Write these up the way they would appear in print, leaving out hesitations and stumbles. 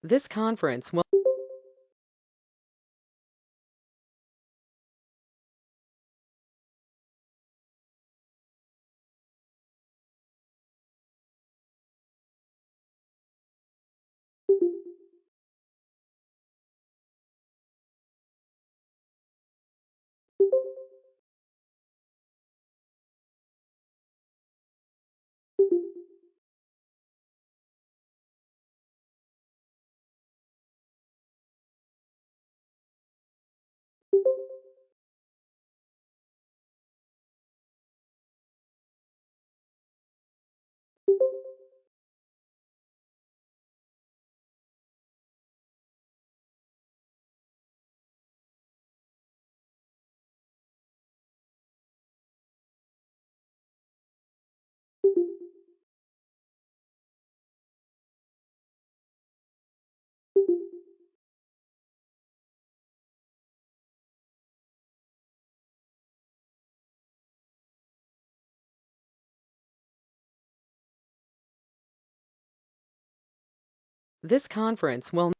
This conference will this conference will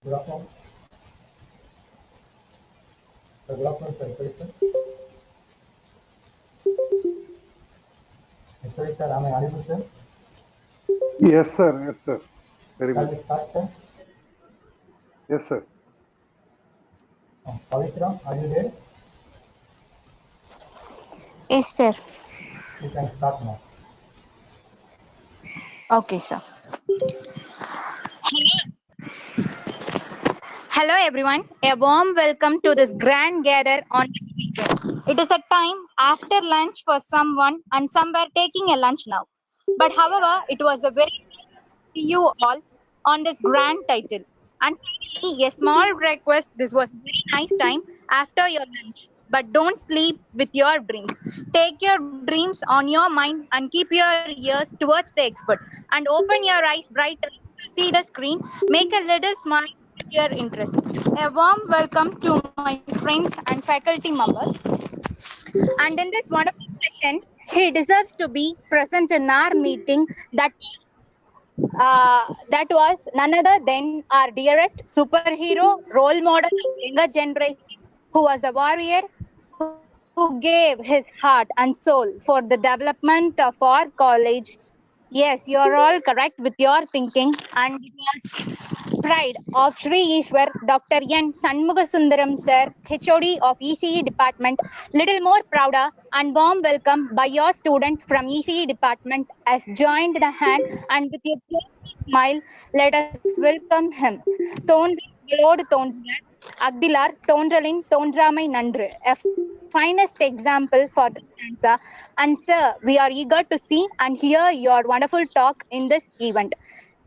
Good afternoon. Good afternoon, sir. Sir, am I audible, sir? Yes, sir. Yes, sir. Very Shall much. we start, sir? Yes, sir. Pavitra, are you there? Yes, sir. You can start now. Okay, sir. Hello, everyone. A warm welcome to this grand gather on this weekend. It is a time after lunch for someone, and some were taking a lunch now. But however, it was a very nice to see you all on this grand title. And finally, a small request. This was a very nice time after your lunch. But don't sleep with your dreams. Take your dreams on your mind and keep your ears towards the expert. And open your eyes bright to see the screen. Make a little smile with your interest. A warm welcome to my friends and faculty members. And in this wonderful session, he deserves to be present in our meeting that was none other than our dearest superhero, role model of younger generation, who was a warrior who gave his heart and soul for the development of our college. Yes, you're all correct with your thinking, and it was pride of Sri Ishwar, Dr. N. Sanmugasundaram sir, HOD of ECE department, little more prouder and warm welcome by your student from ECE department has joined the hand, and with a cheerful smile, let us welcome him. தோன்றலோடு தோன்றினார் அஃதிலார் தோன்றலின் தோன்றாமை நன்று. A finest example for the stanza. And sir, we are eager to see and hear your wonderful talk in this event.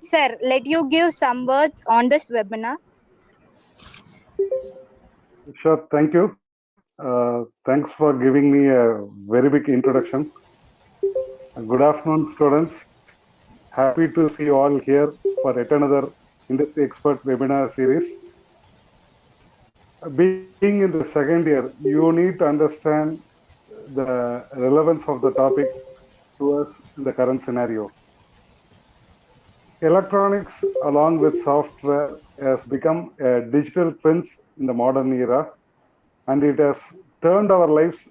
Sir, let you give some words on this webinar. Sure. Thank you. Thanks for giving me a very big introduction. Good afternoon, students. Happy to see you all here for yet another industry expert webinar series. Being in the second year, you need to understand the relevance of the topic to us in the current scenario. Electronics, along with software, has become a digital prince in the modern era. and it has turned our lives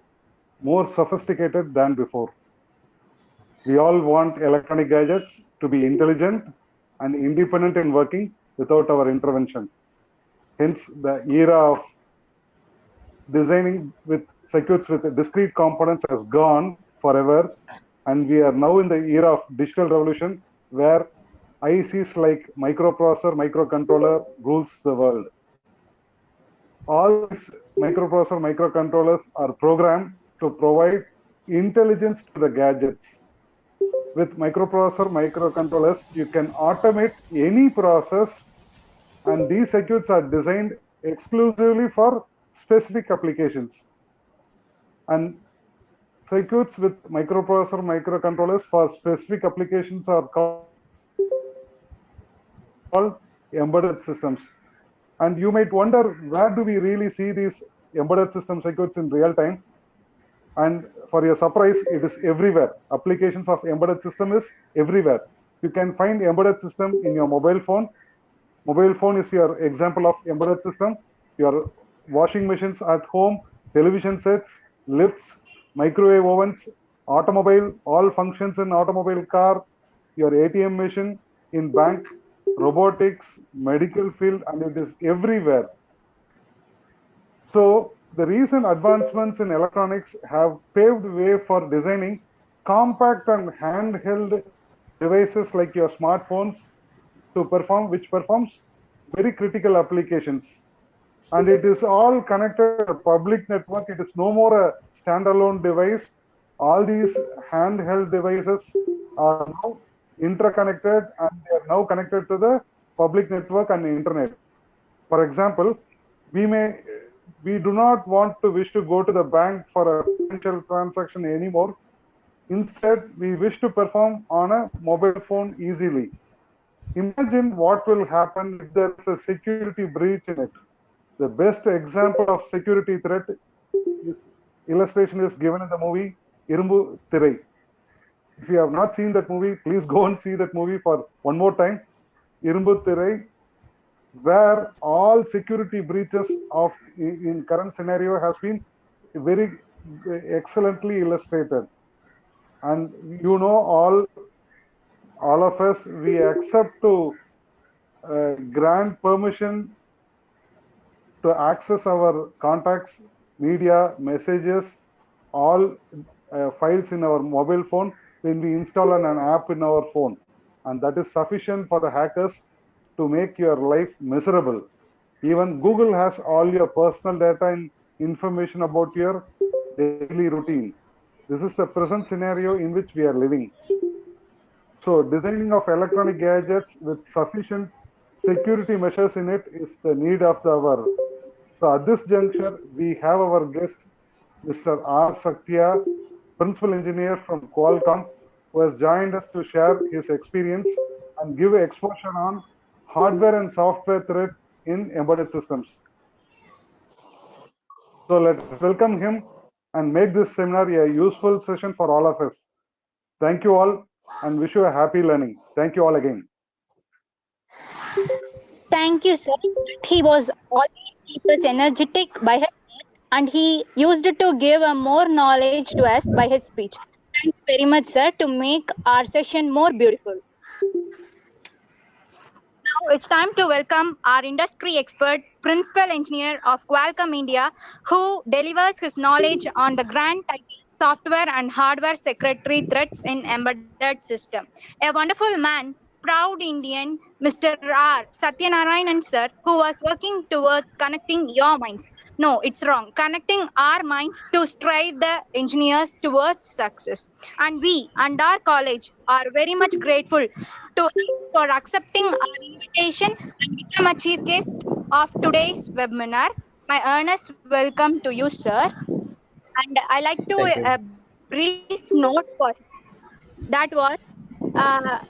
more sophisticated than before. We all want electronic gadgets to be intelligent and independent in working without our intervention. Hence, the era of designing with circuits with discrete components has gone forever, and we are now in the era of digital revolution where ICs like microprocessor, microcontroller rules the world. All these microprocessor, microcontrollers are programmed to provide intelligence to the gadgets. With microprocessor, microcontrollers, you can automate any process, and these circuits are designed exclusively for specific applications. And circuits with microprocessor, microcontrollers for specific applications are called embedded systems. And you might wonder, where do we really see these embedded system circuits in real time? And for your surprise, it is everywhere. Applications of embedded system is everywhere. You can find embedded system in your mobile phone. Mobile phone is your example of embedded system. Your washing machines at home, television sets, lifts, microwave ovens, automobile, all functions in automobile car, your ATM machine in bank, robotics, medical field, and it is everywhere. So the recent advancements in electronics have paved way for designing compact and handheld devices like your smartphones to perform, which performs very critical applications. And it is all connected to a public network. It is no more a standalone device. All these handheld devices are now interconnected, and they are now connected to the public network and internet. For example, we may we do not want to wish to go to the bank for a financial transaction anymore. Instead, we wish to perform on a mobile phone easily. Imagine what will happen if there is a security breach in it. The best example of security threat is illustration is given in the movie Irumbu Thirai. If you have not seen that movie, please go and see that movie for one more time. Irumbu Thirai, where all security breaches of in current scenario has been very excellently illustrated. And you know, all of us, we accept to grant permission to access our contacts, media, messages, all files in our mobile phone when we install an app in our phone. And that is sufficient for the hackers to make your life miserable. Even Google has all your personal data and information about your daily routine. This is the present scenario in which we are living. So designing of electronic gadgets with sufficient security measures in it is the need of the hour. So at this juncture, we have our guest, Mr. R. Saktya, Principal Engineer from Qualcomm, who has joined us to share his experience and give exposure on hardware and software threats in embedded systems. So let us welcome him and make this seminar a useful session for all of us. Thank you all and wish you a happy learning. Thank you all again. Thank you, sir. He was always keep us energetic by his words, and he used to give more knowledge to us by his speech. Thank you very much, sir, to make our session more beautiful. Now it's time to welcome our industry expert, Principal Engineer of Qualcomm India, who delivers his knowledge on the grand title Software and Hardware Security Threats in Embedded System. A wonderful man, proud Indian, Mr. R. Satyanarayanan sir, who was working towards connecting your minds. No, it's wrong. Connecting our minds to strive the engineers towards success. And we and our college are very much grateful to for accepting our invitation and become a chief guest of today's webinar. My earnest welcome to you, sir. And I like to Thank you. a brief note for that was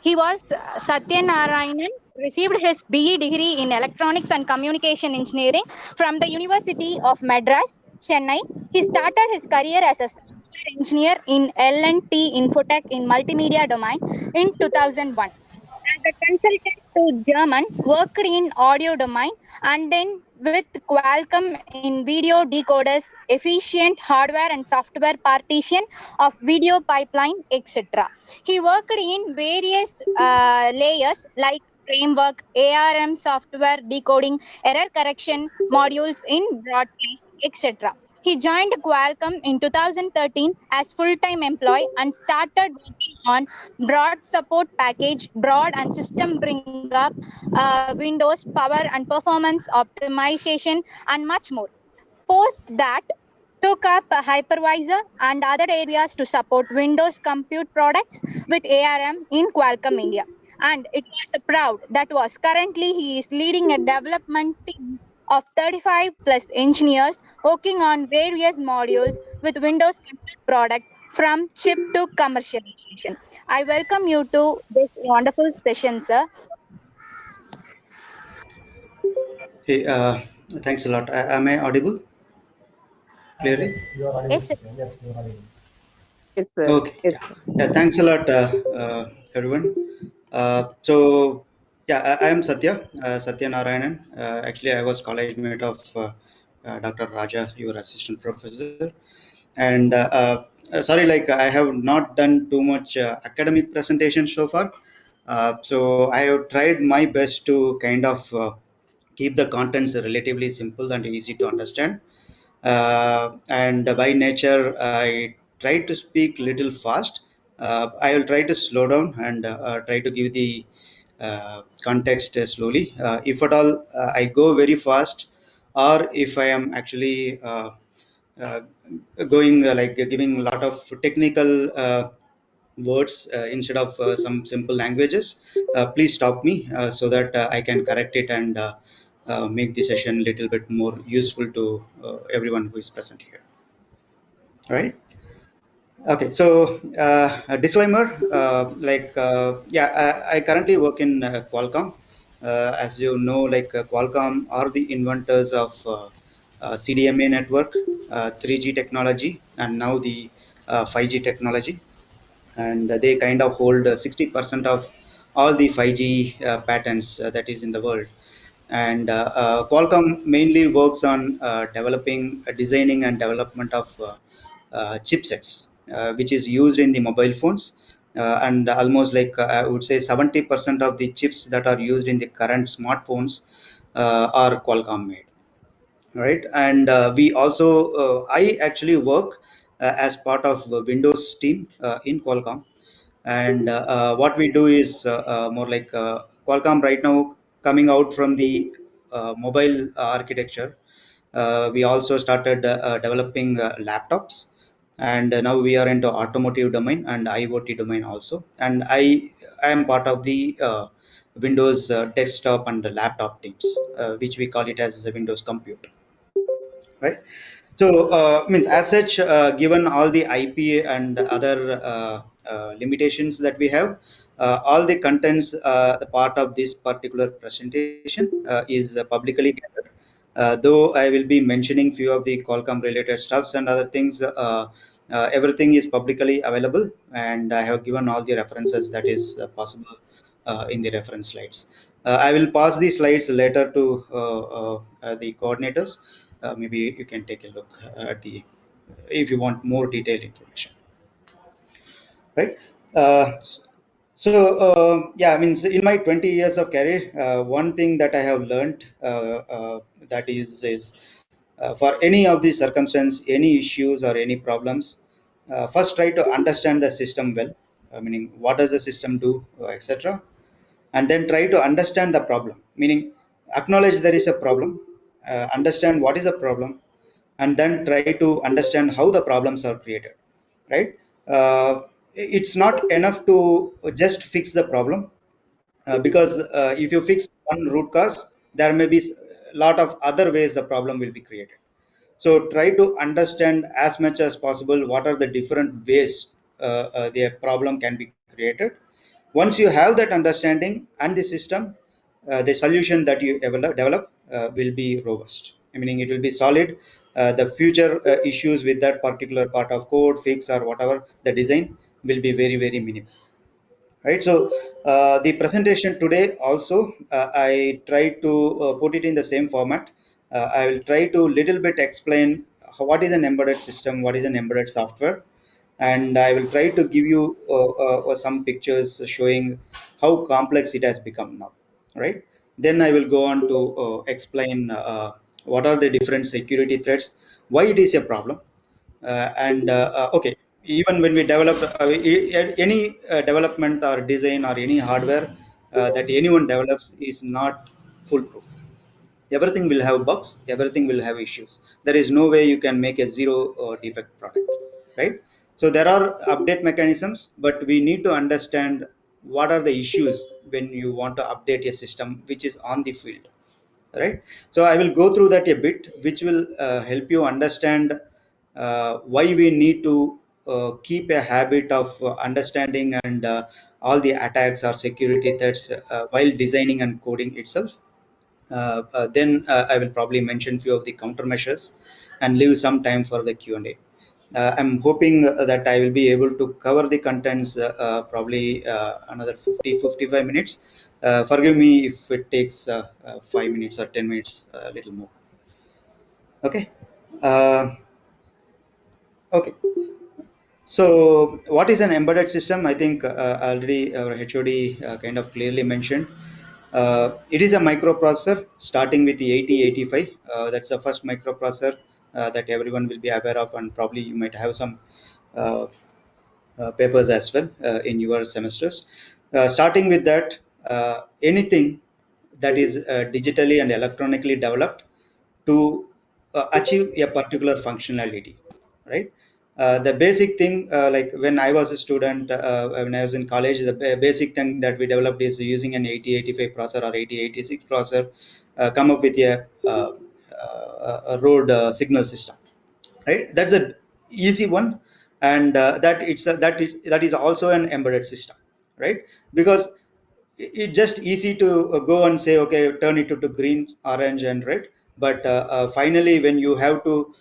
he was Satyanarayanan received his BE degree in Electronics and Communication Engineering from the University of Madras, Chennai. He started his career as a software engineer in L&T Infotech in multimedia domain in 2001. As a consultant to German, worked in audio domain, and then with Qualcomm in video decoders, efficient hardware and software partition of video pipeline, etc. He worked in various layers like framework, ARM software decoding, error correction modules in broadcast, etc. He joined Qualcomm in 2013 as full-time employee and started working on broad support package, broad and system bring up, Windows, power and performance optimization, and much more. Post that took up a hypervisor and other areas to support Windows compute products with ARM in Qualcomm India. And it was a proud that was currently he is leading a development team of 35 plus engineers working on various modules with Windows compute product from chip to commercialization. I welcome you to this wonderful session, sir. Hey, thanks a lot. Am I audible Yes, clearly? you are audible. Yes, sir. Yes, you are audible. Yes, sir. Okay, Yes, yeah. sir. Yeah, thanks a lot, everyone. Yeah, I am Satya Narayanan. Actually, I was college mate of Dr. Raja, your assistant professor. And sorry, like I have not done too much academic presentation so far. So I have tried my best to kind of keep the contents relatively simple and easy to understand. And by nature I try to speak little fast. I will try to slow down and try to give the context slowly. If at all I go very fast, or if I am actually uh, going like giving a lot of technical words instead of some simple languages, please stop me so that I can correct it and make the session a little bit more useful to everyone who is present here. All right. Okay, so a disclaimer, yeah, I currently work in Qualcomm. As you know, like Qualcomm are the inventors of CDMA network, 3G technology, and now the 5G technology. And they kind of hold 60% of all the 5G patents that is in the world. And Qualcomm mainly works on developing, designing, and development of chipsets, which is used in the mobile phones. And almost like I would say 70% of the chips that are used in the current smartphones are Qualcomm made, right? And we also I actually work as part of the Windows team in Qualcomm. And what we do is more like Qualcomm right now coming out from the mobile architecture. We also started developing laptops, and now we are into automotive domain and IoT domain also. And I am part of the Windows desktop and laptop teams, which we call it as a Windows compute, right? So means as such, given all the IP and other limitations that we have, all the contents the part of this particular presentation is publicly gathered. Though I will be mentioning few of the Qualcomm related stuffs and other things, everything is publicly available, and I have given all the references that is possible in the reference slides. I will pass the slides later to the coordinators. Maybe you can take a look at the if you want more detailed information, right? uh, yeah, I mean, so in my 20 years of career, one thing that I have learned, that is for any of these circumstances, any issues or any problems, first try to understand the system well, meaning what does the system do, etc. And then try to understand the problem, meaning acknowledge there is a problem, understand what is the problem, and then try to understand how the problems are created, right? It's not enough to just fix the problem, because if you fix one root cause, there may be a lot of other ways the problem will be created. So try to understand as much as possible what are the different ways the problem can be created. Once you have that understanding and the system, the solution that you develop will be robust. I mean, it will be solid. The future issues with that particular part of code, fix, or whatever the design will be very, very minimal, right? So the presentation today also, I tried to put it in the same format. I will try to little bit explain what is an embedded system, what is an embedded software, and I will try to give you some pictures showing how complex it has become now, right? Then I will go on to explain what are the different security threats, why it is a problem, and okay, even when we develop any development or design or any hardware that anyone develops is not foolproof. Everything will have bugs, everything will have issues. There is no way you can make a zero defect product, right? So there are update mechanisms, but we need to understand what are the issues when you want to update a system which is on the field, right? So I will go through that a bit, which will help you understand why we need to keep a habit of understanding and all the attacks or security threats while designing and coding itself. Then I will probably mention few of the countermeasures and leave some time for the Q&A. I'm hoping that I will be able to cover the contents probably another 50-55 minutes. Forgive me if it takes 5 minutes or 10 minutes, a little more. Okay. Uh, okay. So, what is an embedded system? I think already our HOD kind of clearly mentioned. It is a microprocessor starting with the 8085. That's the first microprocessor that everyone will be aware of, and probably you might have some uh, papers as well in your semesters. Starting with that, anything that is digitally and electronically developed to achieve a particular functionality, right? The basic thing, like when I was a student, when I was in college, the basic thing that we developed is using an 8085 processor or 8086 processor, come up with a road signal system, right? That's a easy one, and that is also an embedded system, right? Because it's just easy to go and say, okay, turn it to green, orange, and red. But finally, when you have to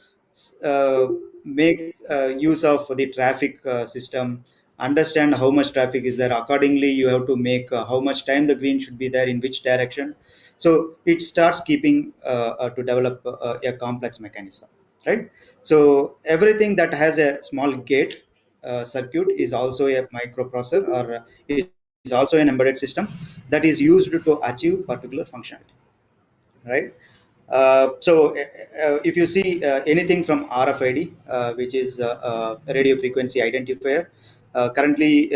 uh, make use of the traffic system, understand how much traffic is there, accordingly you have to make how much time the green should be there in which direction. So it starts keeping to develop a complex mechanism, right? So everything that has a small gate circuit is also a microprocessor, or is also an embedded system that is used to achieve particular functionality, right? If you see anything from RFID, which is radio frequency identifier, currently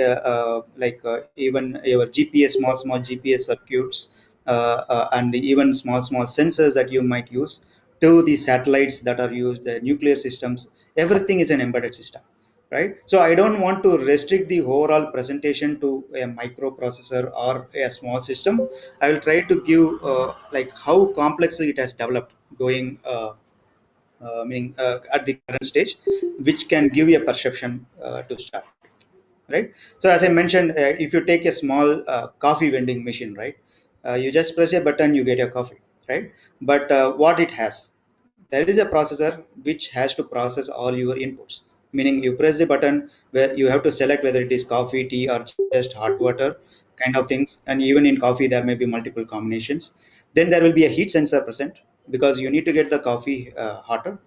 even your GPS, small GPS circuits, and even small sensors that you might use, to the satellites that are used, the nuclear systems, everything is an embedded system, right? So I don't want to restrict the overall presentation to a microprocessor or a small system. I will try to give like how complexly it has developed going meaning at the current stage, which can give you a perception to start with, right? So as I mentioned, if you take a small coffee vending machine, right? You just press a button, you get a coffee, right? But what it has, there is a processor which has to process all your inputs. Meaning, you press the button where you have to select whether it is coffee, tea, or just hot water kind of things. And even in coffee, there may be multiple combinations. Then there will be a heat sensor present, because you need to get the coffee hotter.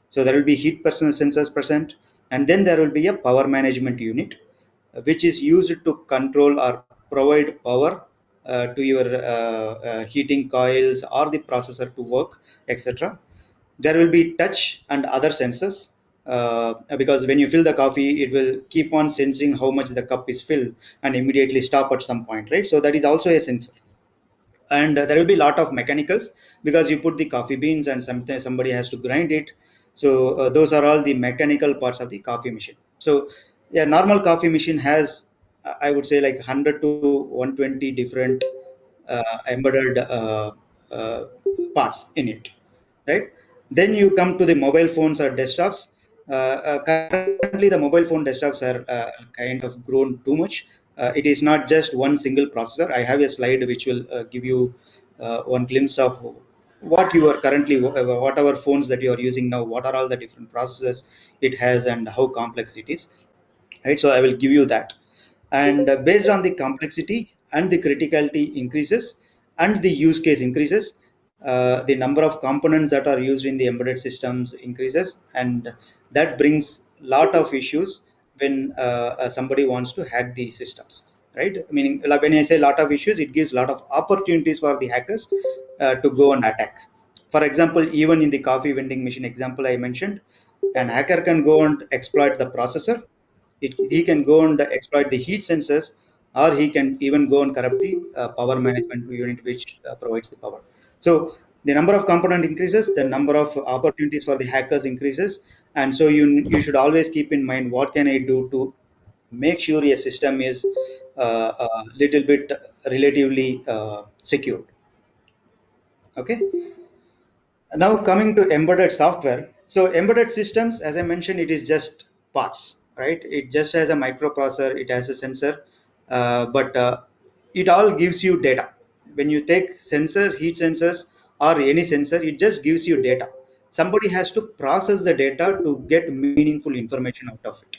So there will be heat sensors present, and then there will be a power management unit, which is used to control or provide power to your heating coils or the processor to work, etc. There will be touch and other sensors, because when you fill the coffee, it will keep on sensing how much the cup is filled and immediately stop at some point, right? So that is also a sensor. And there will be a lot of mechanicals, because you put the coffee beans and sometimes somebody has to grind it. So those are all the mechanical parts of the coffee machine. So a normal coffee machine has, I would say, like 100 to 120 different embedded uh, parts in it, right? Then you come to the mobile phones or desktops. Currently, the mobile phone desktops are kind of grown too much. It is not just one single processor. I have a slide which will give you one glimpse of what you are currently, whatever phones that you are using now, what are all the different processors it has and how complex it is, right? So I will give you that. And based on the complexity and the criticality increases and the use case increases, the number of components that are used in the embedded systems increases, and that brings lot of issues when somebody wants to hack the systems, right? Meaning, like when I say lot of issues, it gives lot of opportunities for the hackers to go and attack. For example, even in the coffee vending machine example I mentioned, an hacker can go and exploit the processor. He can go and exploit the heat sensors, or he can even go and corrupt the power management unit which provides the power. So the number of component increases, the number of opportunities for the hackers increases, and so you should always keep in mind what can I do to make sure a system is a little bit relatively secured. Okay. Now coming to embedded software. So embedded systems, as I mentioned, it is just parts, right? It just has a microprocessor, it has a sensor, but it all gives you data. When you take sensors, heat sensors, or any sensor, it just gives you data. Somebody has to process the data to get meaningful information out of it.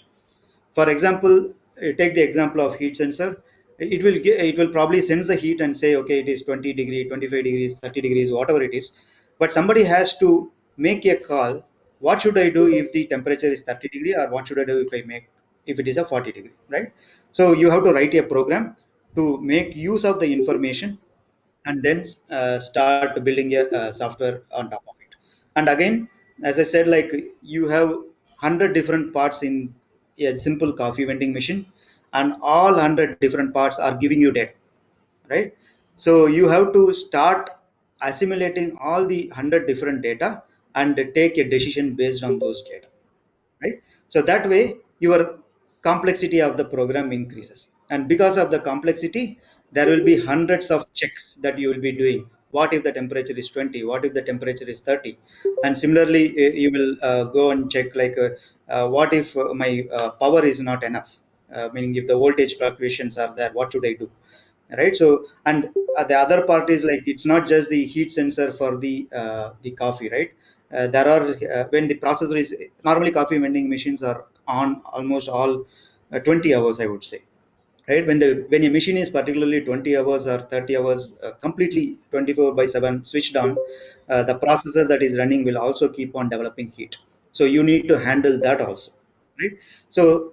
For example, take the example of heat sensor. It will probably sense the heat and say, okay, it is 20 degree, 25 degrees, 30 degrees, whatever it is. But somebody has to make a call. What should I do if the temperature is 30 degree, or what should I do if it is a 40 degree, right? So you have to write a program to make use of the information, and then start building a software on top of it. And again, as I said, like, you have 100 different parts in a simple coffee vending machine, and all 100 different parts are giving you data, right? So you have to start assimilating all the 100 different data and take a decision based on those data, right? So that way your complexity of the program increases, and because of the complexity, there will be hundreds of checks that you will be doing. What if the temperature is 20? What if the temperature is 30? And similarly, you will go and check, like, what if my power is not enough, meaning if the voltage fluctuations are there, what should I do, right? So, and the other part is, like, it's not just the heat sensor for the coffee, right? There are when the processor is, normally coffee vending machines are on almost all 20 hours, I would say, right? When a machine is particularly 20 hours or 30 hours, completely 24 by 7 switched on, the processor that is running will also keep on developing heat, so you need to handle that also, right? So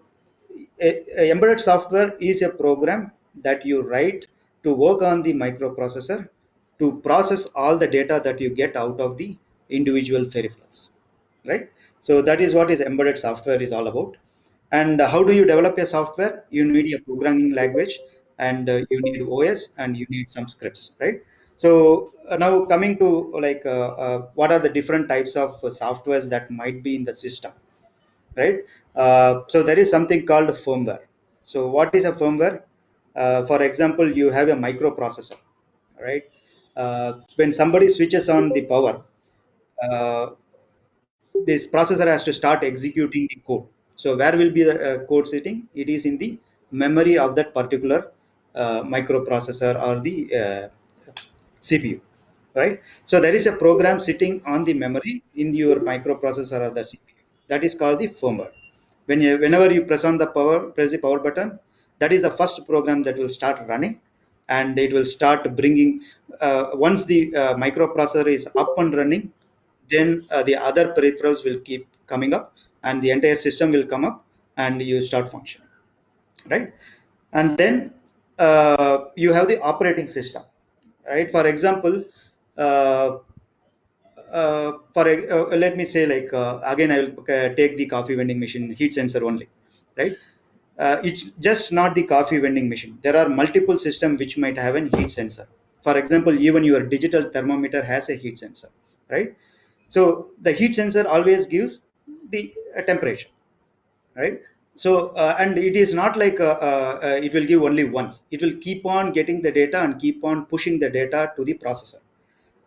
embedded software is a program that you write to work on the microprocessor to process all the data that you get out of the individual peripherals, right? So that is what is embedded software is all about. And how do you develop a software? You need a programming language, and you need OS, and you need some scripts, right? So now coming to, like, what are the different types of softwares that might be in the system, right? So there is something called firmware. So what is a firmware? For example, you have a microprocessor, right? When somebody switches on the power, uh, this processor has to start executing the code. So where will be the code sitting? It is in the memory of that particular microprocessor or the CPU, right? So there is a program sitting on the memory in your microprocessor or the CPU. That is called the firmware. Whenever you press the power button, that is the first program that will start running, and it will start bringing. Once the microprocessor is up and running, then the other peripherals will keep coming up, and the entire system will come up, and you start functioning, right? And then you have the operating system, right? For example, uh, let me say, like, again, I will take the coffee vending machine heat sensor only, right? It's just not the coffee vending machine. There are multiple systems which might have a heat sensor. For example, even your digital thermometer has a heat sensor, right? So the heat sensor always gives the temperature, right? So and it is not like it will give only once. It will keep on getting the data and keep on pushing the data to the processor,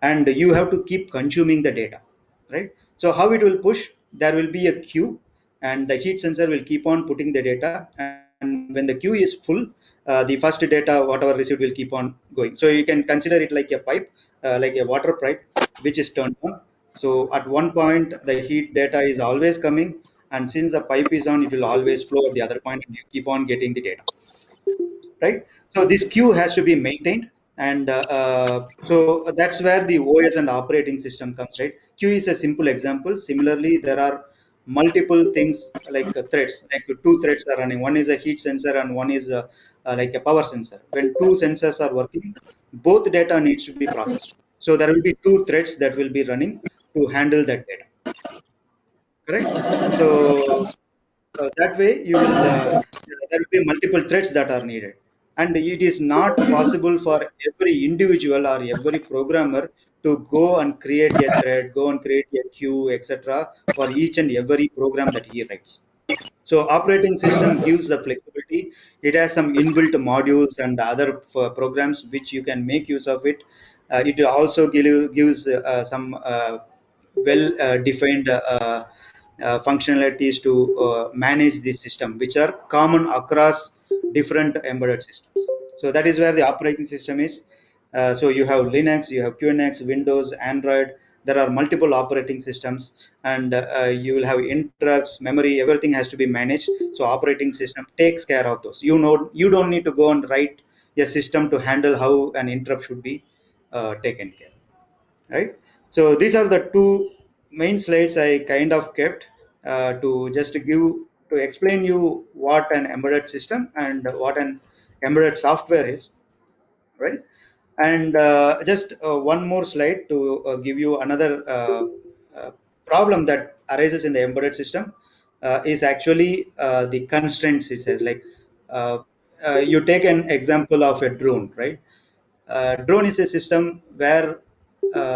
and you have to keep consuming the data, right? So how it will push? There will be a queue, and the heat sensor will keep on putting the data, and when the queue is full, the first data whatever received will keep on going. So you can consider it like a pipe, like a water pipe which is turned on. So at one point the heat data is always coming, and since the pipe is on, it will always flow at the other point, and you keep on getting the data, right? So this queue has to be maintained, And so that's where the OS and operating system comes, right? Queue is a simple example. Similarly, there are multiple things like threads, like two threads are running. One is a heat sensor and one is like a power sensor. When two sensors are working, both data needs to be processed. So there will be two threads that will be running to handle that data, correct? So that way you will there will be multiple threads that are needed, and it is not possible for every individual or every programmer to go and create a thread, go and create a queue, etc., for each and every program that he writes. So operating system gives the flexibility. It has some inbuilt modules and other programs which you can make use of it. It also gives some well defined functionalities to manage the system, which are common across different embedded systems. So that is where the operating system is. So you have Linux, you have QNX, Windows, Android. There are multiple operating systems, and you will have interrupts, memory, everything has to be managed. So operating system takes care of those. You don't need to go and write a system to handle how an interrupt should be taken care, right? So these are the two main slides I kind of kept to just to explain you what an embedded system and what an embedded software is, right? And just one more slide to give you another uh, problem that arises in the embedded system is actually the constraints. It says like uh, you take an example of a drone, right? Drone is a system where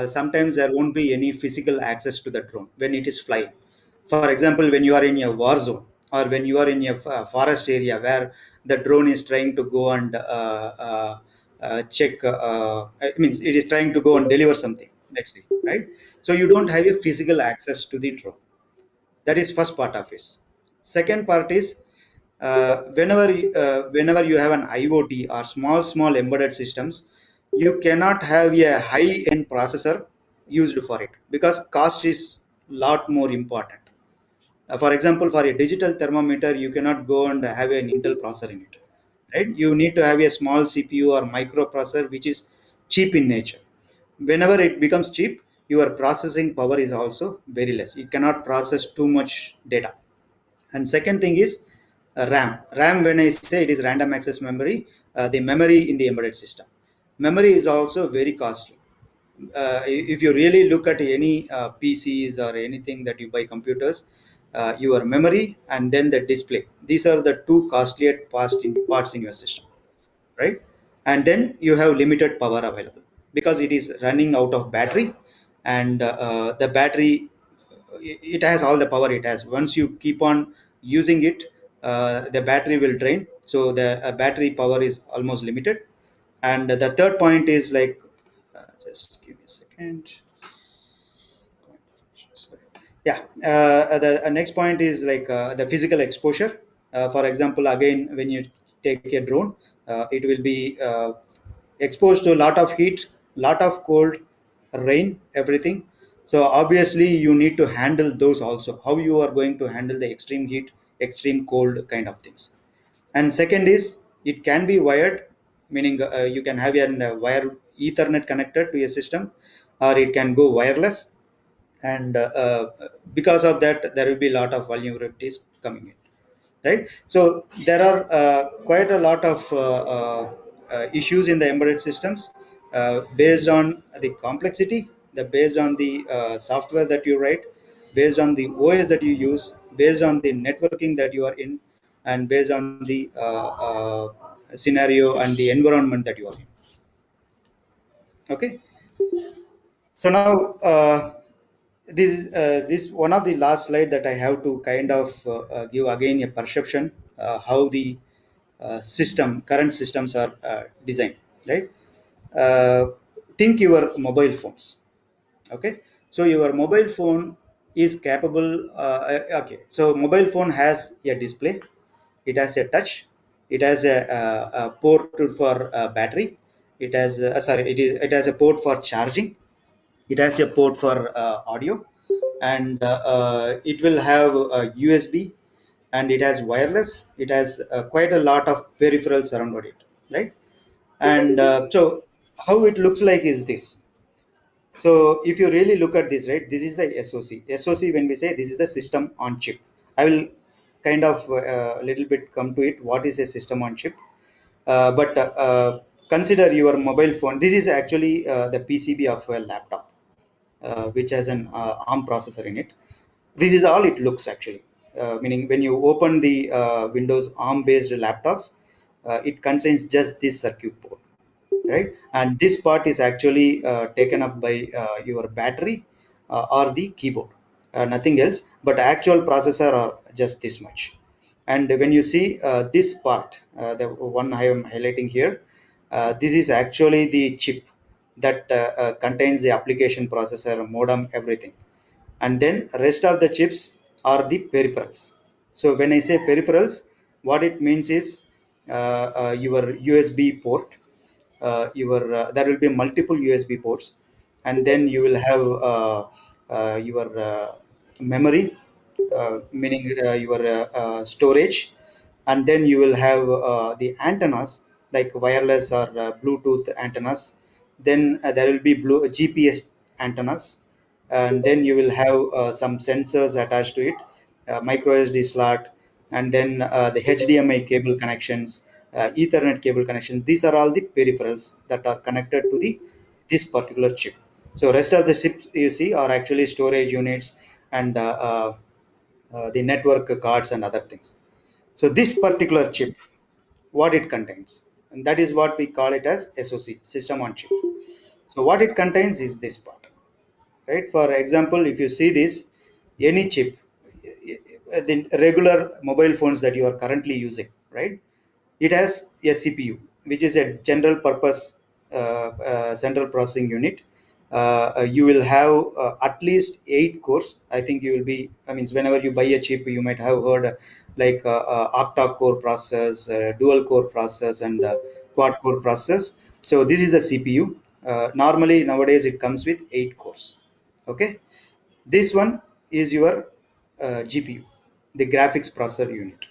sometimes there won't be any physical access to the drone when it is flying. For example, when you are in a war zone, or when you are in a forest area where the drone is trying to go and check, I mean, it is trying to go and deliver something next thing, right? So you don't have a physical access to the drone. That is first part of it. Second part is whenever you have an IoT or small embedded systems, you cannot have a high end processor used for it, because cost is lot more important. For example, for a digital thermometer, you cannot go and have an Intel processor in it, right? You need to have a small CPU or microprocessor which is cheap in nature. Whenever it becomes cheap, your processing power is also very less. It cannot process too much data. And second thing is RAM. When I say it is random access memory, the memory in the embedded system, memory is also very costly. If you really look at any PCs or anything that you buy computers, your memory and then the display, these are the two costliest parts in your system, right? And then you have limited power available because it is running out of battery. And the battery, it has all the power it has. Once you keep on using it, the battery will drain, so the battery power is almost limited. And the third point is like just give me a second. Yeah, the next point is like the physical exposure. For example, again, when you take a drone, it will be exposed to a lot of heat, lot of cold, rain, everything. So obviously you need to handle those also. How you are going to handle the extreme heat, extreme cold kind of things. And second is, it can be wired, meaning you can have a wire ethernet connected to a system, or it can go wireless. And because of that, there will be a lot of vulnerabilities coming in, right? So there are quite a lot of issues in the embedded systems, based on the complexity, based on the software that you write, based on the OS that you use, based on the networking that you are in, and based on the scenario and the environment that you are in. Okay. So now this one of the last slide that I have to kind of give again a perception how the current systems are designed, right? uh, think your mobile phones. Okay, so your mobile phone is capable, okay, so mobile phone has a display, it has a touch, it has a port for battery, it has it has a port for charging, it has a port for audio, and it will have USB, and it has wireless, it has quite a lot of peripherals around it, right? And so how it looks like is this. So if you really look at this, right, this is the SoC. SoC, when we say this is a system on chip, I will kind of a little bit come to it. What is a system on chip? But consider your mobile phone. This is actually the PCB of a laptop, which has an ARM processor in it. This is all it looks actually. Meaning when you open the Windows ARM based laptops, it contains just this circuit board, right? And this part is actually taken up by your battery or the keyboard, nothing else. But actual processor are just this much. And when you see this part, the one I am highlighting here, this is actually the chip that contains the application processor, modem, everything. And then rest of the chips are the peripherals. So when I say peripherals, what it means is your USB port, your there will be multiple USB ports, and then you will have your memory, meaning your storage, and then you will have the antennas like wireless or Bluetooth antennas. Then there will be GPS antennas, and then you will have some sensors attached to it, micro SD slot, and then the HDMI cable connections, Ethernet cable connections. These are all the peripherals that are connected to the this particular chip. So rest of the chips you see are actually storage units and the network cards and other things. So this particular chip, what it contains, and that is what we call it as SoC, system on chip. So what it contains is this part, right? For example, if you see this, any chip, the regular mobile phones that you are currently using, right? It has a CPU, which is a general purpose central processing unit. You will have at least 8 cores. I think you will be, I mean, whenever you buy a chip, you might have heard like octa core process, dual core process, and quad core process. So this is the CPU. Normally nowadays it comes with 8 cores. Okay, this one is your GPU, the graphics processor unit,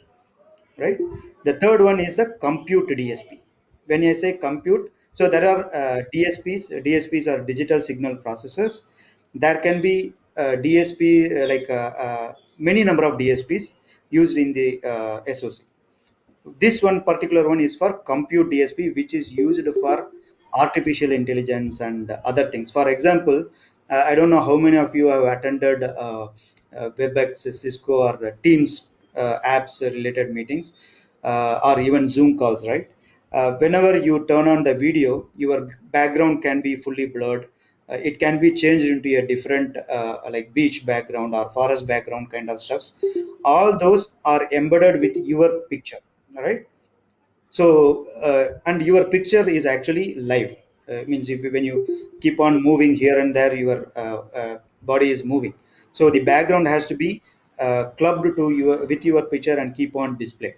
right? The third one is the compute DSP. When I say compute, so there are DSPs. DSPs are digital signal processors. There can be DSP many number of DSPs used in the SoC. This one particular one is for compute DSP, which is used for artificial intelligence and other things. For example, I don't know how many of you have attended WebEx, Cisco, or Teams apps related meetings, or even Zoom calls, right? Whenever you turn on the video, your background can be fully blurred. It can be changed into a different like beach background or forest background kind of stuffs. All those are embedded with your picture, right? So and your picture is actually live. Means if when you keep on moving here and there, your body is moving. So the background has to be clubbed to your with your picture and keep on display.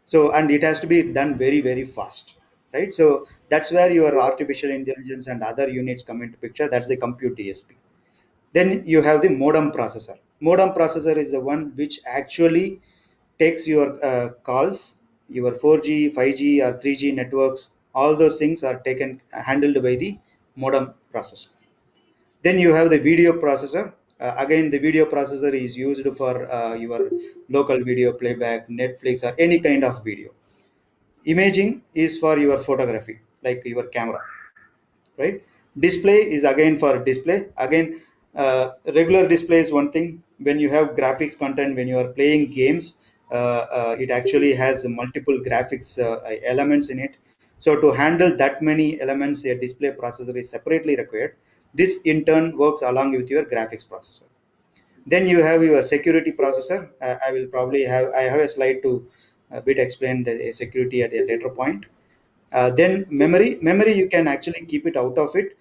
So and it has to be done very very fast, right? So that's where your artificial intelligence and other units come into picture. That's the compute DSP. Then you have the modem processor. Modem processor is the one which actually takes your calls, your 4G, 5G, or 3G networks. All those things are taken handled by the modem processor. Then you have the video processor. Again, the video processor is used for your local video playback, Netflix, or any kind of video. Imaging is for your photography, like your camera, right? Display is again for display. Again, regular display is one thing. When you have graphics content, when you are playing games, it actually has multiple graphics elements in it. So to handle that many elements, a display processor is separately required. This in turn works along with your graphics processor. Then you have your security processor. I will probably have, I have a slide to a bit explain the security at a later point. Then memory you can actually keep it out of it.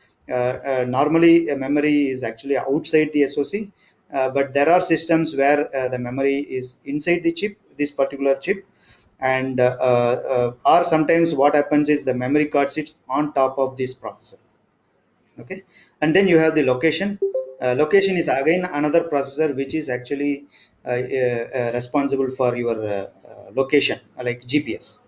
Normally memory is actually outside the SoC, but there are systems where the memory is inside the chip, this particular chip. And or sometimes what happens is the memory card sits on top of this processor. Okay, and then you have the location. Location is again another processor which is actually responsible for your location, like GPS.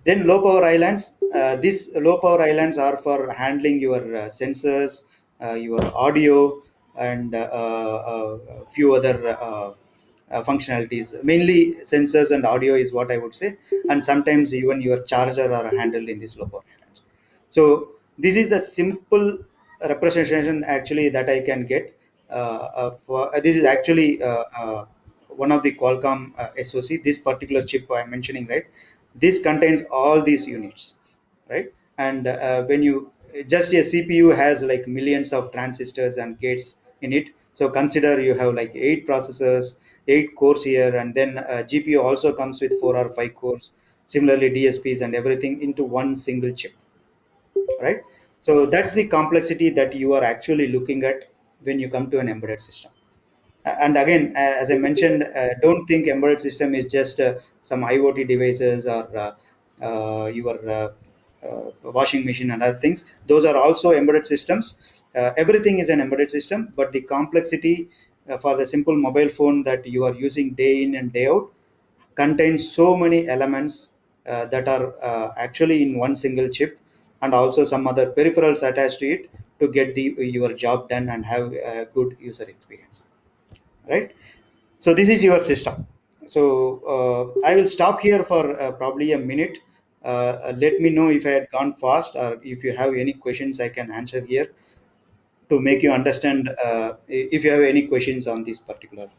Then low power islands. these low power islands are for handling your sensors, your audio, and a few other functionalities. Mainly sensors and audio is what I would say, and sometimes even your charger are handled in these low power islands. So this is a simple representation actually that I can get. This is actually one of the Qualcomm SoC. This particular chip I'm mentioning, right? This contains all these units, right? And when you just a CPU has like millions of transistors and gates in it. So consider you have like 8 processors, 8 cores here, and then GPU also comes with 4 or 5 cores. Similarly, DSPs and everything into one single chip, right? So that's the complexity that you are actually looking at when you come to an embedded system. And again, as I mentioned, don't think embedded system is just some IoT devices or your washing machine and other things. Those are also embedded systems. Everything is an embedded system, but the complexity for the simple mobile phone that you are using day in and day out contains so many elements that are actually in one single chip, and also some other peripherals attached to it to get your job done and have a good user experience, right? So this is your system. So I will stop here for probably a minute. Let me know if I had gone fast, or if you have any questions I can answer here to make you understand. If you have any questions on this particular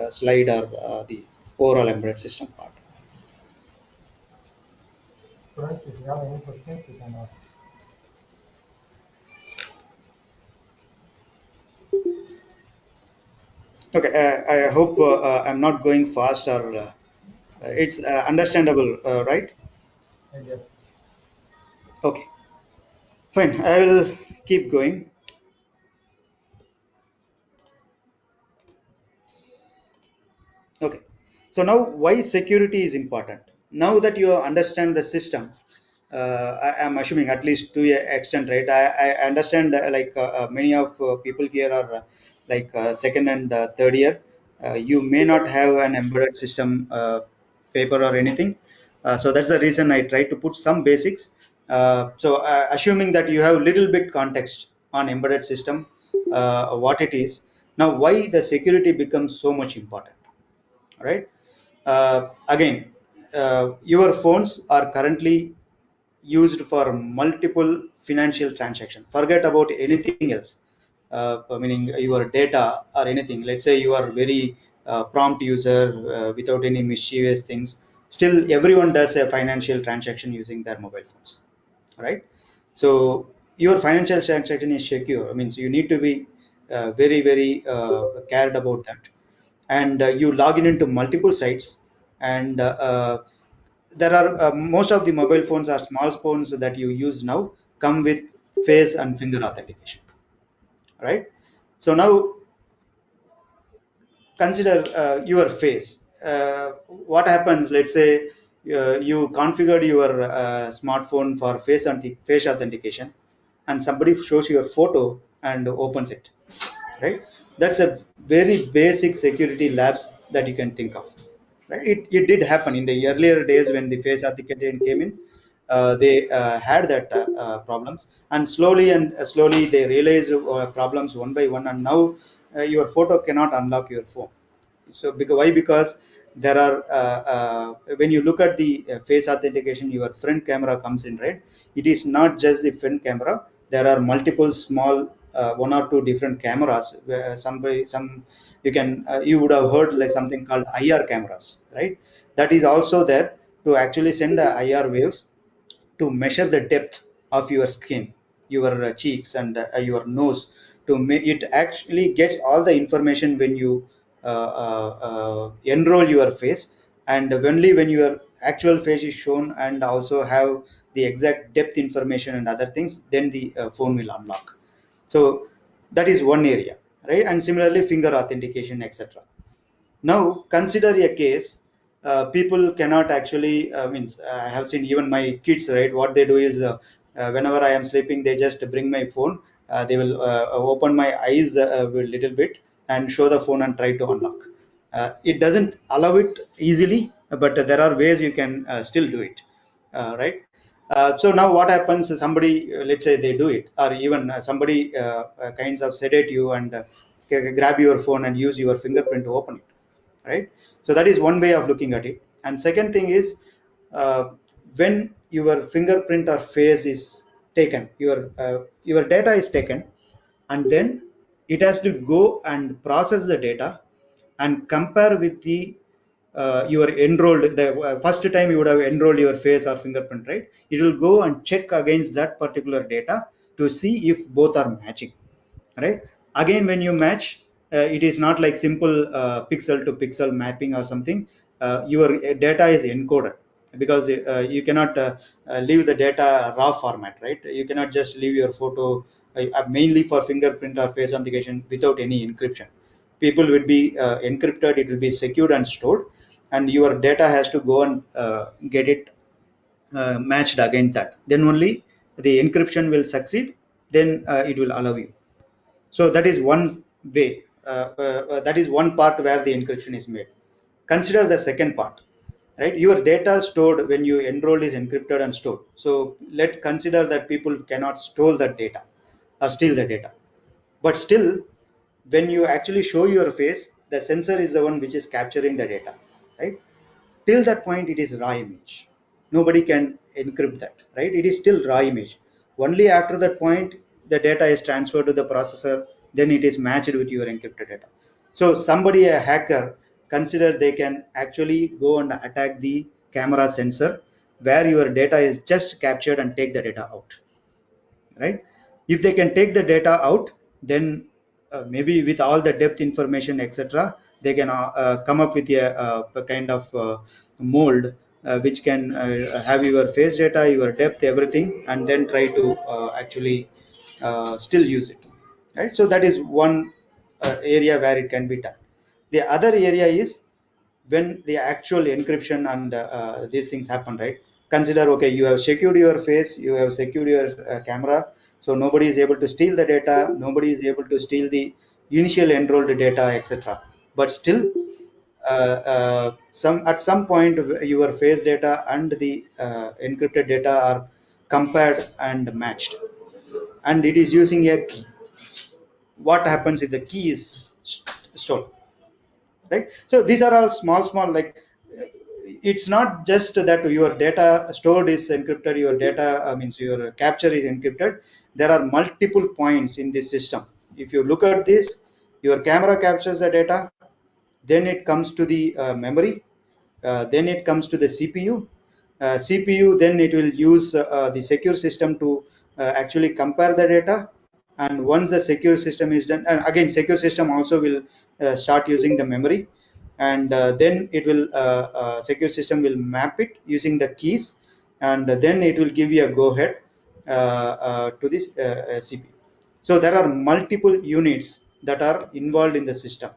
slide, or the overall embedded system part. Students, if you have any questions, you can ask. Okay, I hope I'm not going fast, or it's understandable, right? Yes. Okay, fine. I will keep going. Okay. So now, why security is important? Now that you understand the system, I am assuming at least to an extent, right? I understand many of people here are second and third year. You may not have an embedded system paper or anything. So that's the reason I try to put some basics. Assuming that you have little bit context on embedded system, what it is. Now, why the security becomes so much important, right? Again, your phones are currently used for multiple financial transactions. Forget about anything else, meaning your data or anything. Let's say you are very prompt user without any mischievous things. Still everyone does a financial transaction using their mobile phones, right? So your financial transaction is secure. I mean, so you need to be very cared about that. And you log in into multiple sites, and there are most of the mobile phones are small phones that you use now come with face and finger authentication, right? So now consider your face. What happens, let's say you configured your smartphone for face authentication, and somebody shows your photo and opens it, right? That's a very basic security lapse that you can think of, right? It did happen in the earlier days when the face authentication came in. They had that problems, and slowly they realized problems one by one, and now your photo cannot unlock your phone. So because why? Because there are when you look at the face authentication, your front camera comes in, right? It is not just the front camera. There are multiple small one or two different cameras where some you can you would have heard like something called IR cameras, right? That is also there to actually send the IR waves to measure the depth of your skin, your cheeks, and your nose. It actually gets all the information when you enroll your face, and only when your actual face is shown and also have the exact depth information and other things, then the phone will unlock. So that is one area, right? And similarly, finger authentication, etc. Now consider a case, people cannot actually, means I have seen even my kids, right? What they do is whenever I am sleeping, they just bring my phone. They will open my eyes a little bit and show the phone and try to unlock. It doesn't allow it easily, but there are ways you can still do it, right? So now what happens? Somebody, let's say they do it, or even somebody kinds of sedate you and grab your phone and use your fingerprint to open it, right? So that is one way of looking at it. And second thing is, uh, when your fingerprint or face is taken, your data is taken, and then it has to go and process the data and compare with the your enrolled, the first time you would have enrolled your face or fingerprint, right? It will go and check against that particular data to see if both are matching, right? Again, when you match, it is not like simple pixel to pixel mapping or something. Your data is encoded, because you cannot leave the data raw format, right? You cannot just leave your photo, mainly for fingerprint or face authentication, without any encryption. People will be encrypted, it will be secured and stored, and your data has to go and get it matched against that. Then only the encryption will succeed, then it will allow you. So that is one way, that is one part where the encryption is made. Consider the second part, right? Your data stored when you enroll is encrypted and stored. So let's consider that people cannot store that data or steal the data. But still, when you actually show your face, the sensor is the one which is capturing the data, right? Till that point, it is raw image. Nobody can encrypt that, right? It is still raw image. Only after that point, the data is transferred to the processor, then it is matched with your encrypted data. So somebody, a hacker, consider they can actually go and attack the camera sensor where your data is just captured and take the data out, right? If they can take the data out, then maybe with all the depth information, etc., they can come up with a kind of mold which can have your face data, your depth, everything, and then try to actually still use it, right? So that is one area where it can be done. The other area is when the actual encryption and these things happen, right? Consider, okay, you have secured your face, you have secured your camera, so nobody is able to steal the data, nobody is able to steal the initial enrolled data, etc. But still, some at some point, your face data and the encrypted data are compared and matched, and it is using a key. What happens if the key is stolen, right? So these are all small, like, it's not just that your data stored is encrypted, your data means your capture is encrypted. There are multiple points in this system. If you look at this, your camera captures the data, then it comes to the memory, then it comes to the CPU. CPU, then it will use the secure system to actually compare the data. And once the secure system is done, and again, secure system also will start using the memory, and then it will secure system will map it using the keys, and then it will give you a go ahead to this CPU. So there are multiple units that are involved in the system,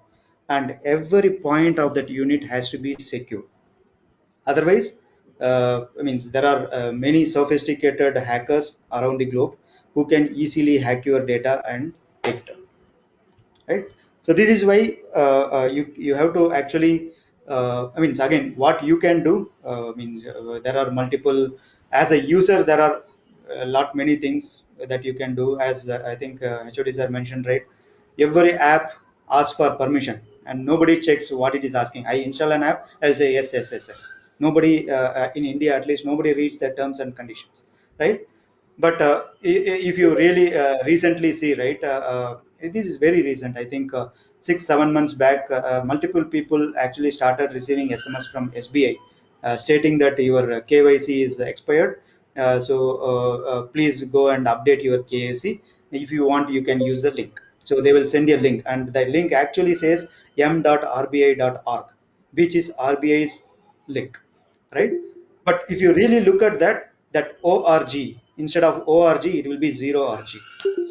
and every point of that unit has to be secure. Otherwise, means there are many sophisticated hackers around the globe who can easily hack your data and take it, right? So this is why you have to actually, I mean, again, what you can do, means there are multiple. As a user, there are a lot many things that you can do. As I think HODs are mentioned, right? Every app asks for permission, and nobody checks what it is asking. I install an app, I'll say yes, yes, yes, yes. Nobody, in India at least, nobody reads the terms and conditions, right? But if you really recently see, right, this is very recent, I think 6 7 months back, multiple people actually started receiving SMS from SBI stating that your KYC is expired, please go and update your KYC. If you want, you can use the link. So they will send you a link, and the link actually says m.rbi.org, which is RBI's link, right? But if you really look at that org, instead of org, it will be zero org.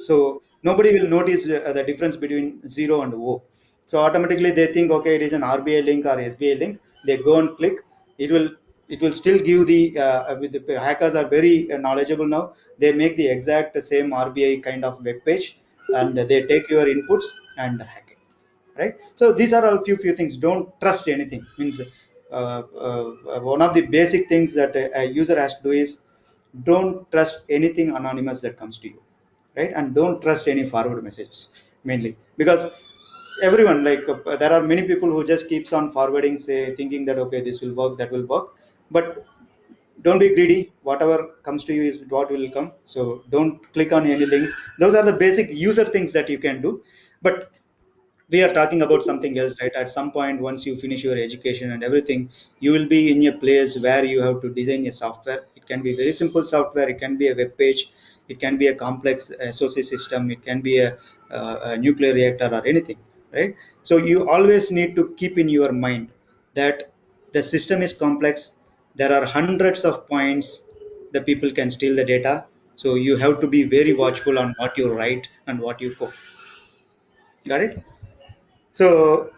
So nobody will notice the difference between zero and o. So automatically they think, okay, it is an RBI link or SBI link. They go and click. It will it will still give the with the hackers are very knowledgeable now. They make the exact same RBI kind of web page, and they take your inputs and hack it, right? So these are all few things. Don't trust anything. Means one of the basic things that a user has to do is don't trust anything anonymous that comes to you, right? And don't trust any forward messages, mainly because everyone, like there are many people who just keeps on forwarding, say, thinking that okay, this will work, that will work. But don't be greedy. Whatever comes to you is what will come. So don't click on any links. Those are the basic user things that you can do. But we are talking about something else, right? At some point, once you finish your education and everything, you will be in a place where you have to design a software. It can be very simple software, it can be a web page, it can be a complex SOC system, it can be a nuclear reactor or anything, right? So you always need to keep in your mind that the system is complex. There are hundreds of points the people can steal the data. So you have to be very watchful on what you write and what you code. Got it? So,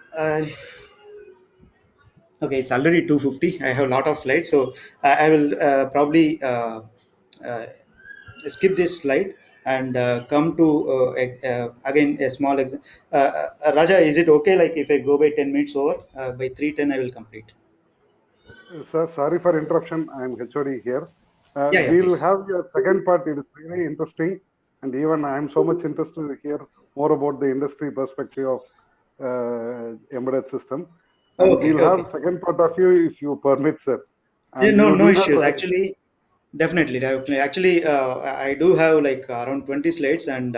okay, it's already 2:50. I have a lot of slides, so I will probably uh, skip this slide and come to again a small example. Raja, is it okay? Like if I go by 10 minutes over, by 3:10 I will complete. Sir, sorry for interruption. I am HOD here. Yeah, yeah, We'll please. have your second part. It is very interesting. And even I am so much interested to hear more about the industry perspective of embedded system. And Okay, we'll okay. have second part of you if you permit, sir. Yeah, And no, you no need not issues. to. Actually, definitely, definitely. Actually, I do have like around 20 slides, and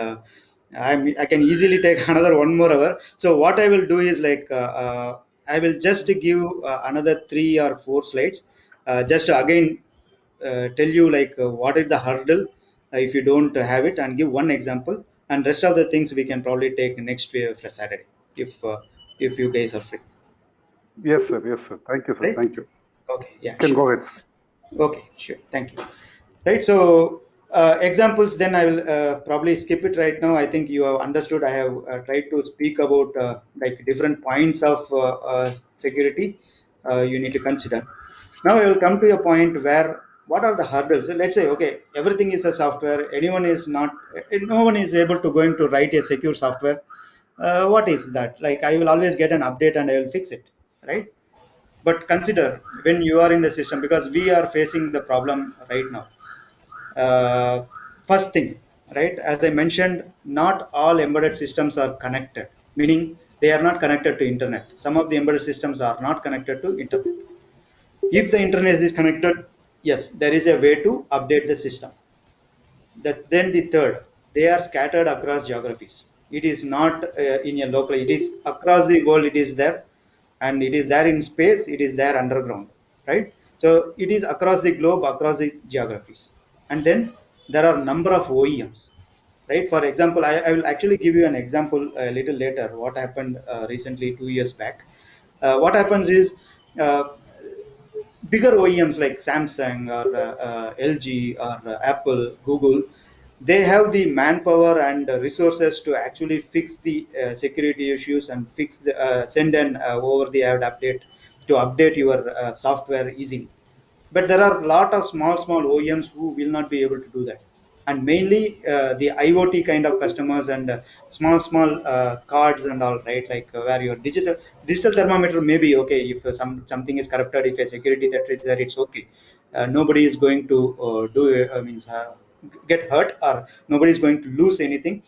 I can easily take another 1 more hour. So what I will do is like I will just give another 3 or 4 slides, just to again tell you like what is the hurdle if you don't have it, and give one example, and rest of the things we can probably take next Saturday if you guys are free, Yes, sir. Yes, sir. Thank you, sir. right? Thank you. Okay, You yeah, can sure. go ahead. Okay, sure. Thank you. Right. So examples. Then I will probably skip it right now. I think you have understood. I have tried to speak about like different points of security you need to consider. Now I will come to a point where what are the hurdles? So let's say okay, everything is a software. Anyone is not. No one is able to going to write a secure software. What is that? Like I will always get an update and I will fix it. Right. But consider when you are in the system, because we are facing the problem right now. uh, First thing, right, as I mentioned, not all embedded systems are connected, meaning they are not connected to internet. Some of the embedded systems are not connected to internet. If the internet is connected, yes, there is a way to update the system. Then the third, they are scattered across geographies. It is not in a local, it is across the world, it is there. And it is there in space, it is there underground, right? So it is across the globe, across the geographies. And then there are number of OEMs, right? For example, I will actually give you an example a little later what happened recently 2 years back. What happens is uh, bigger OEMs like Samsung or LG or Apple, Google, they have the manpower and resources to actually fix the security issues and fix the send an over the air update to update your software easily. But there are a lot of small OEMs who will not be able to do that. And mainly the IoT kind of customers and small cards and all, right? Like where your digital thermometer may be okay if something is corrupted, if a security threat is there, it's okay. Nobody is going to do means get hurt, or nobody is going to lose anything.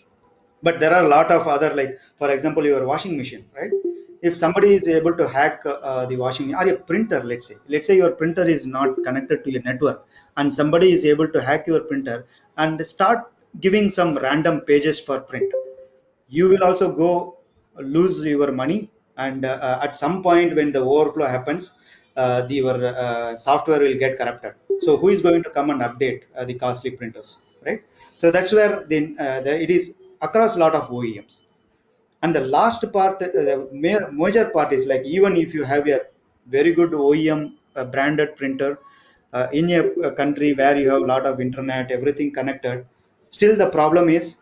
But there are a lot of other, like for example your washing machine, right? If somebody is able to hack the washing, or a printer, let's say your printer is not connected to your network, and somebody is able to hack your printer and start giving some random pages for print, you will also go lose your money. And at some point when the overflow happens, your software will get corrupted. So who is going to come and update the costly printers, right? So that's where it is across a lot of OEMs. And the last part, the major part is like, even if you have a very good OEM branded printer in a country where you have a lot of internet, everything connected, still the problem is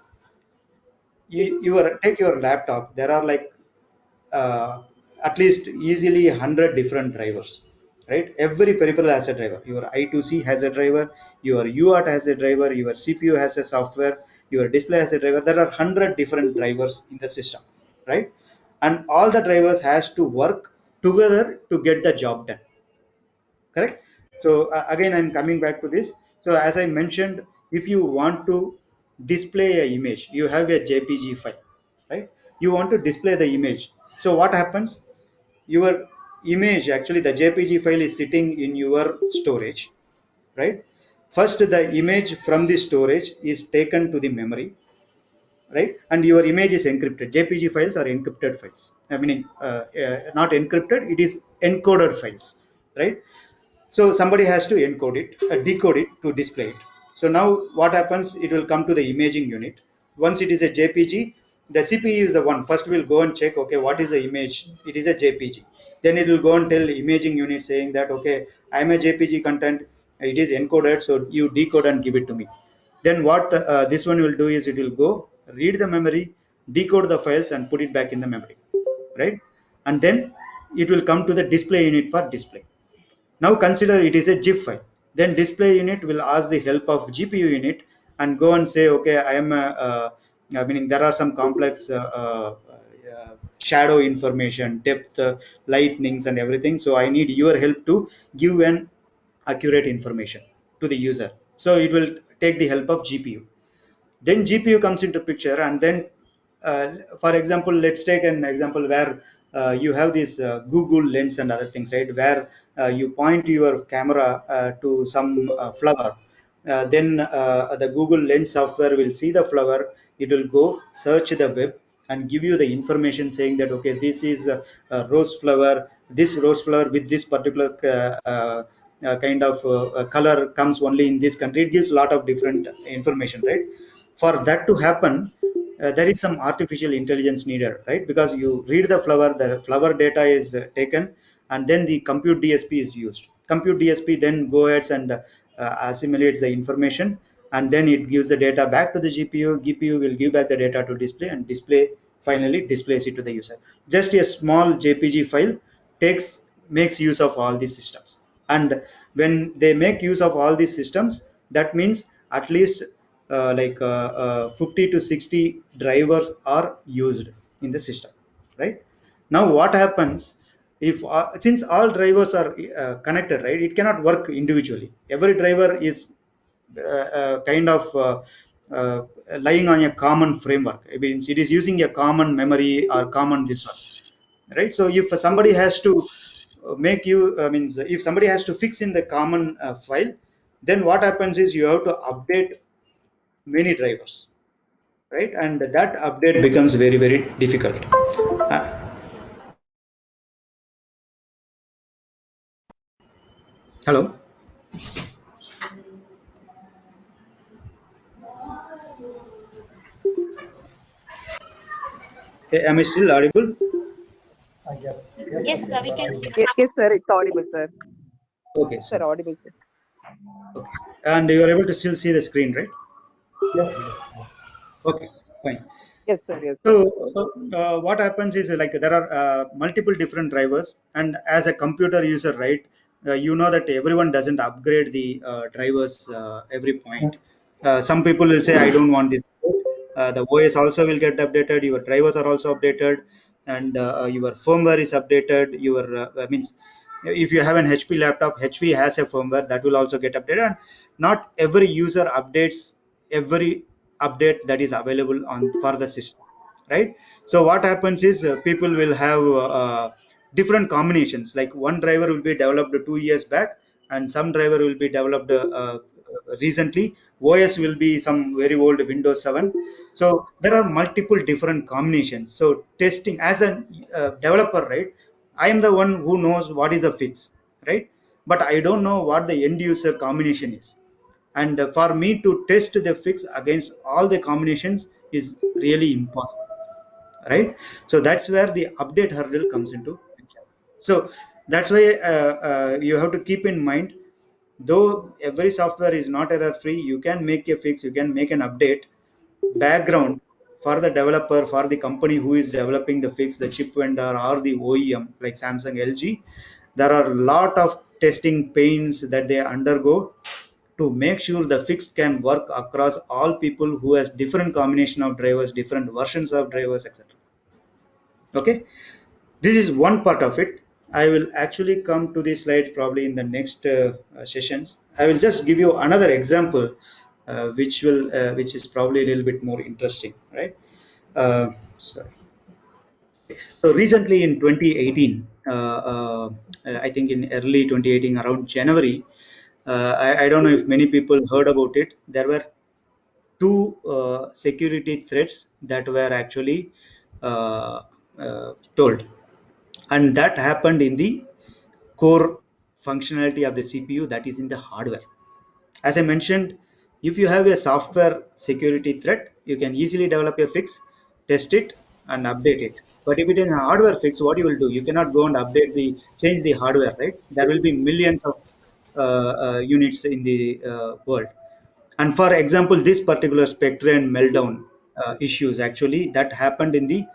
take your laptop. There are like uh, at least easily 100 different drivers, right? Every peripheral has a driver. Your I2C has a driver, your UART has a driver, your CPU has a software, your display has a driver. There are 100 different drivers in the system, right? And all the drivers has to work together to get the job done, correct? So again I'm coming back to this. So as I mentioned, if you want to display a image, you have a JPG file, right? You want to display the image. So what happens? Your image, actually the JPG file is sitting in your storage, right? First, the image from the storage is taken to the memory, right? And your image is encrypted. JPG files are encrypted files. I mean, not encrypted, it is encoded files, right? So somebody has to encode it, decode it to display it. So now what happens? It will come to the imaging unit. Once it is a JPG, the CPU is the one first will go and check, okay, what is the image? It is a JPG. Then it will go and tell imaging unit saying that, okay, I am a JPG content. It is encoded, so you decode and give it to me. Then what this one will do is it will go read the memory, decode the files, and put it back in the memory, right? And then it will come to the display unit for display. Now consider it is a GIF file. Then display unit will ask the help of GPU unit and go and say, okay, I am meaning there are some complex shadow information, depth, lightnings, and everything. So I need your help to give an accurate information to the user. So it will take the help of GPU. Then GPU comes into picture, and then for example, let's take an example where you have this Google lens and other things, right? Where you point your camera to some flower, then the Google lens software will see the flower. It will go search the web and give you the information saying that, okay, this is a rose flower. This rose flower with this particular kind of color comes only in this country. It gives a lot of different information, right? For that to happen, there is some artificial intelligence needed, right? Because you read the flower data is taken, and then the compute DSP is used. Compute DSP then go ahead and assimilates the information, and then it gives the data back to the GPU. GPU will give back the data to display, and display finally displays it to the user. Just a small JPG file makes use of all these systems. And when they make use of all these systems, that means at least 50 to 60 drivers are used in the system, right? Now what happens if since all drivers are connected, right? It cannot work individually. Every driver is kind of uh, lying on a common framework. It means it is using a common memory or common this one, right? So if somebody has to make you means if somebody has to fix in the common file, then what happens is you have to update many drivers, right? And that update becomes very, very difficult. Uh, Hello. Am I still audible? Yes, Yes, yes, sir, you we are can audible. hear. Yes, sir, it's audible, sir. Okay, Sir, so audible, sir. okay, and you are able to still see the screen, right? Yes, yes, yes. Okay, fine. Yes, sir, yes, So sir. what happens is like there are multiple different drivers, and as a computer user, right, you know that everyone doesn't upgrade the drivers every point. Some people will say, I don't want this. The OS also will get updated. Your drivers are also updated, and your firmware is updated. Your means if you have an HP laptop, HP has a firmware that will also get updated. And not every user updates every update that is available on for the system, right? So what happens is people will have different combinations. Like one driver will be developed 2 years back, and some driver will be developed recently. OS will be some very old Windows 7. So there are multiple different combinations. So testing as a developer, right, I am the one who knows what is a fix, right? But I don't know what the end user combination is. And for me to test the fix against all the combinations is really impossible, right? So that's where the update hurdle comes into picture. So that's why you have to keep in mind, though every software is not error free, you can make a fix, you can make an update background for the developer, for the company who is developing the fix, the chip vendor or the OEM like Samsung, LG. There are a lot of testing pains that they undergo to make sure the fix can work across all people who has different combination of drivers, different versions of drivers, etc. Okay, this is one part of it. I will actually come to these slides probably in the next sessions. I will just give you another example, which is probably a little bit more interesting, right? Sorry. So recently in 2018, I think in early 2018, around January, I don't know if many people heard about it. There were two security threats that were actually uh, told, and that happened in the core functionality of the CPU, that is in the hardware. As I mentioned, if you have a software security threat, you can easily develop a fix, test it, and update it. But if it is a hardware fix, what you will do? You cannot go and change the hardware, right? There will be millions of units in the world. And for example, this particular Spectre and Meltdown issues actually that happened in the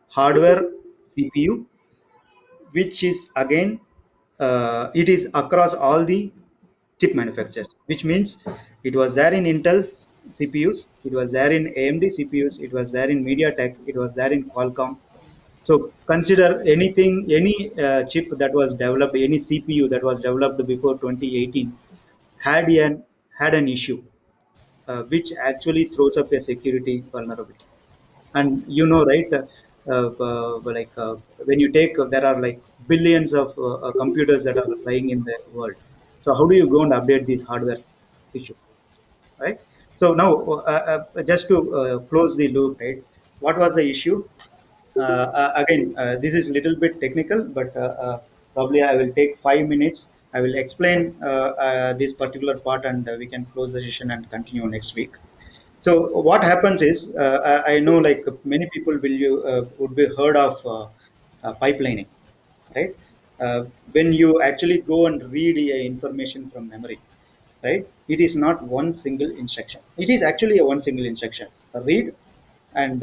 hardware CPU, which is again it is across all the chip manufacturers, which means it was there in Intel CPUs, it was there in AMD CPUs, it was there in MediaTek, it was there in Qualcomm. So consider anything, any chip that was developed, any CPU that was developed before 2018 had an issue, which actually throws up a security vulnerability. And you know, right, like when you take, there are like billions of computers that are lying in the world. So how do you go and update this hardware issue, right? So now, just to close the loop, right, what was the issue? Again, this is a little bit technical, but probably I will take 5 minutes. I will explain this particular part, and we can close the session and continue next week. So what happens is, I know like many people would be heard of pipelining, right? When you actually go and read information from memory, right? It is not one single instruction. It is actually a one single instruction. Read and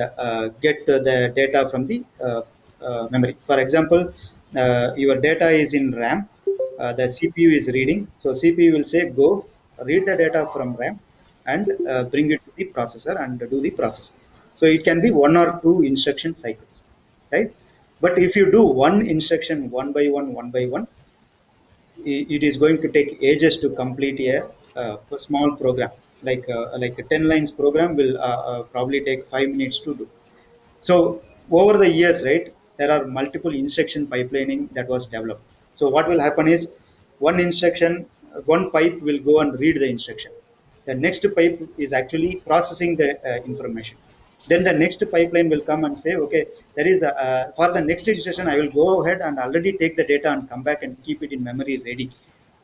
get the data from the memory. For example, your data is in RAM, the CPU is reading. So CPU will say, go read the data from RAM and bring it to the processor and do the processing. So it can be one or two instruction cycles, right? But if you do one instruction one by one, it is going to take ages to complete a small program. Like a 10 lines program will probably take 5 minutes to do. So over the years, right, there are multiple instruction pipelining that was developed. So what will happen is, one instruction, one pipe will go and read the instruction. The next pipe is actually processing the information. Then the next pipeline will come and say, okay, there is for the next instruction, I will go ahead and already take the data and come back and keep it in memory ready,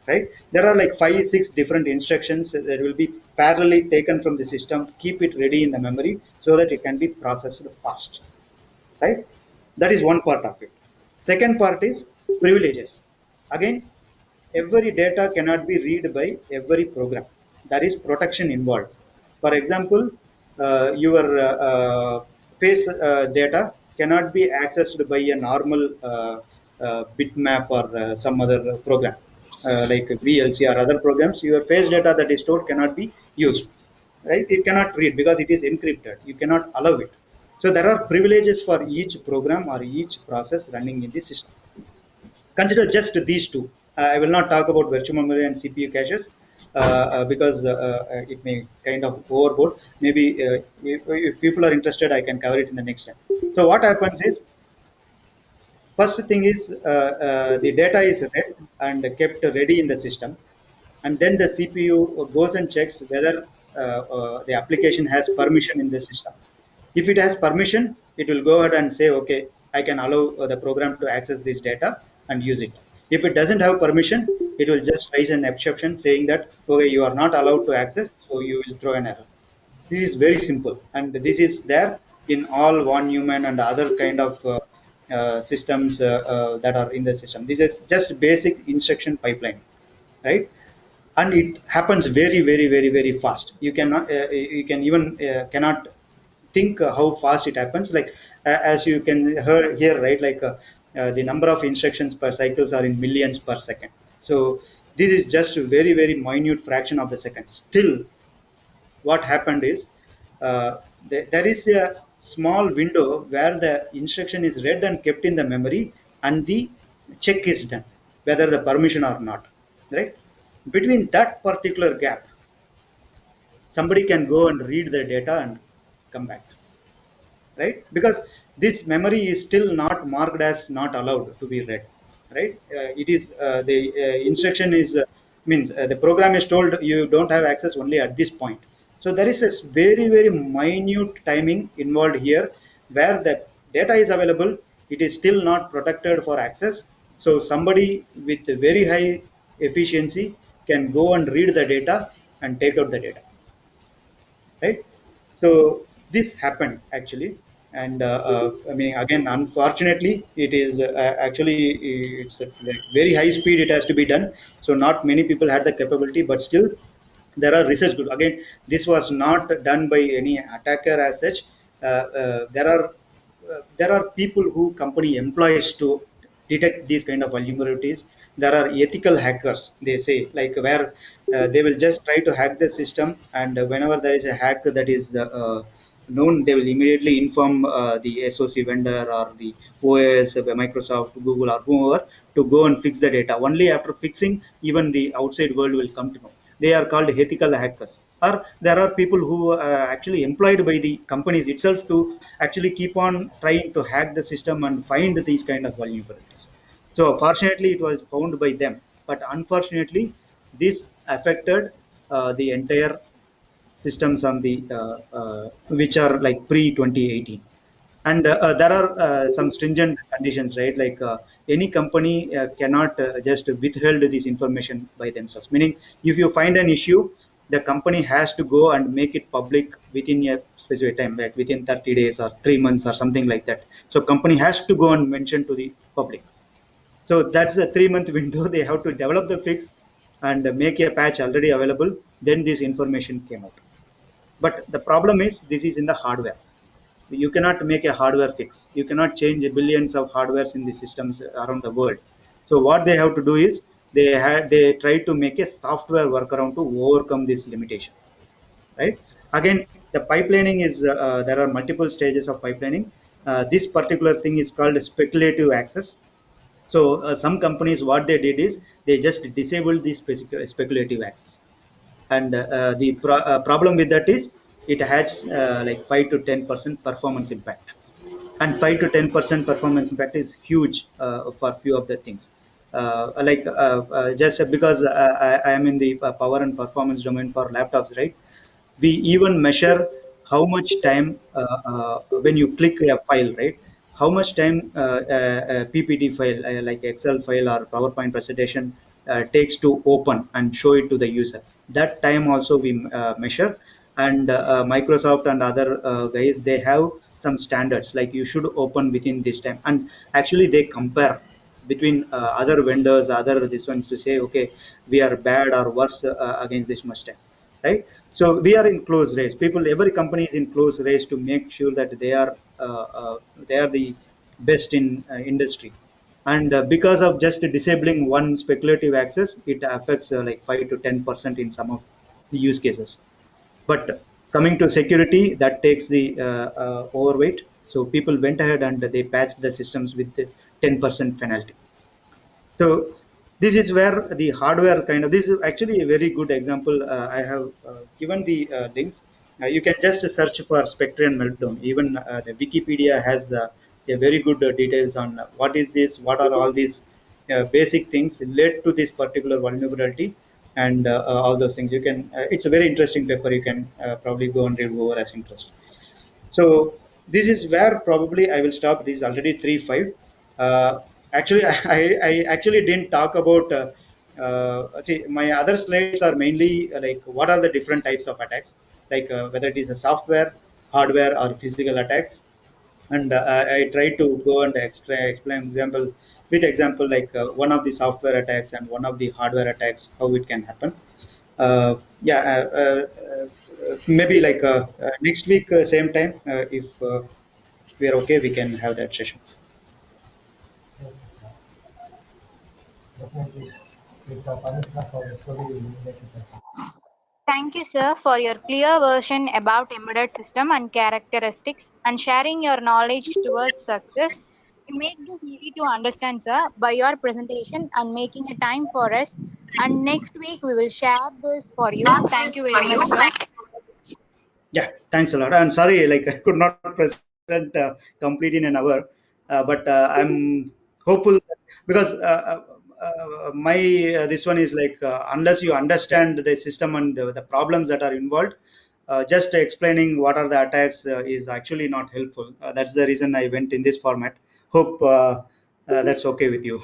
right? There are like 5 6 different instructions that will be parallelly taken from the system, keep it ready in the memory so that it can be processed fast, right? That is one part of it. Second part is privileges. Again, every data cannot be read by every program. There is protection involved. For example, your face data cannot be accessed by a normal bitmap or some other program, like VLC or other programs. Your face data that is stored cannot be used, right? It cannot read because it is encrypted. You cannot allow it. So there are privileges for each program or each process running in the system. Consider just these two. I will not talk about virtual memory and CPU caches, because it may kind of overboard. Maybe if people are interested, I can cover it in the next time. So what happens is, first thing is, the data is read and kept ready in the system, and then the CPU goes and checks whether the application has permission in the system. If it has permission, it will go ahead and say, okay, I can allow the program to access this data and use it. If it doesn't have permission, it will just raise an exception saying that, okay, you are not allowed to access, so you will throw an error. This is very simple, and this is there in all one human and other kind of systems that are in the system. This is just basic instruction pipeline, right? And it happens very, very, very, very fast. You can even cannot think how fast it happens. Like as you can hear here, right? Like the number of instructions per cycles are in millions per second. So this is just a very, very minute fraction of the second. Still, what happened is, there is a small window where the instruction is read and kept in the memory, and the check is done, whether the permission or not, right? Between that particular gap, somebody can go and read the data and come back, right? Because this memory is still not marked as not allowed to be read, right? It is the instruction is means the program is told you don't have access only at this point. So there is a very very minute timing involved here, where the data is available, it is still not protected for access. So somebody with very high efficiency can go and read the data and take out the data, right? So this happened actually. And I mean, again, unfortunately, it is actually it's at like very high speed it has to be done. So not many people had the capability, but still there are research group. Again, this was not done by any attacker as such. There are people who company employs to detect these kind of vulnerabilities. There are ethical hackers, they say, like where they will just try to hack the system, and whenever there is a hack that is known, they will immediately inform the SOC vendor or the OS, Microsoft, Google, or whoever, to go and fix the data. Only after fixing, even the outside world will come to know. They are called ethical hackers. Or there are people who are actually employed by the companies itself to actually keep on trying to hack the system and find these kind of vulnerabilities. So fortunately it was found by them, but unfortunately this affected the entire systems on the which are like pre 2018. And there are some stringent conditions, right? Like any company cannot just withhold this information by themselves, meaning if you find an issue, the company has to go and make it public within a specific time, like within 30 days or 3 months or something like that. So company has to go and mention to the public. So that's a 3 month window. They have to develop the fix and make a patch already available, then this information came out. But the problem is this is in the hardware. You cannot make a hardware fix. You cannot change billions of hardwares in the systems around the world. So what they have to do is they try to make a software workaround to overcome this limitation, right? Again, the pipelining is there are multiple stages of pipelining. This particular thing is called speculative access. So some companies, what they did is they just disabled this speculative access. And the problem with that is it has like 5 to 10% performance impact. And 5 to 10% performance impact is huge for few of the things. Just because I am in the power and performance domain for laptops, right? We even measure how much time when you click a file, right? How much time PPT file, like Excel file or PowerPoint presentation, takes to open and show it to the user. That time also we measure. And Microsoft and other guys, they have some standards, like you should open within this time. And actually they compare between other vendors, other this ones, to say okay, we are bad or worse against this much time, right? So we are in close race. People, every company is in close race to make sure that they are the best in industry. And because of just disabling one speculative access, it affects like 5 to 10% in some of the use cases. But coming to security, that takes the overweight. So people went ahead and they patched the systems with the 10% penalty. So this is where the hardware kind of, this is actually a very good example. I have given the links. You can just search for Spectre and Meltdown. Even the Wikipedia has a very good details on what is this, what are all these basic things led to this particular vulnerability, and all those things. You can. It's a very interesting paper. You can probably go and read over as interest. So this is where probably I will stop. This is already 3:05. Actually, I actually didn't talk about. See, my other slides are mainly like what are the different types of attacks, like whether it is a software, hardware, or physical attacks. And I try to go and explain example with example, like one of the software attacks and one of the hardware attacks, how it can happen. Yeah, maybe like next week, same time, if we are okay, we can have that sessions. Definitely. With the permission of our story, we will make it happen. Thank you, sir, for your clear version about embedded system and characteristics and sharing your knowledge towards success. You make this easy to understand, sir, by your presentation and making a time for us. And next week we will share this for you. Thank you very much, sir. Yeah, thanks a lot. I'm sorry, like I could not present complete in an hour, but I'm hopeful because my this one is like unless you understand the system and the problems that are involved, just explaining what are the attacks is actually not helpful. That's the reason I went in this format. Hope that's okay with you.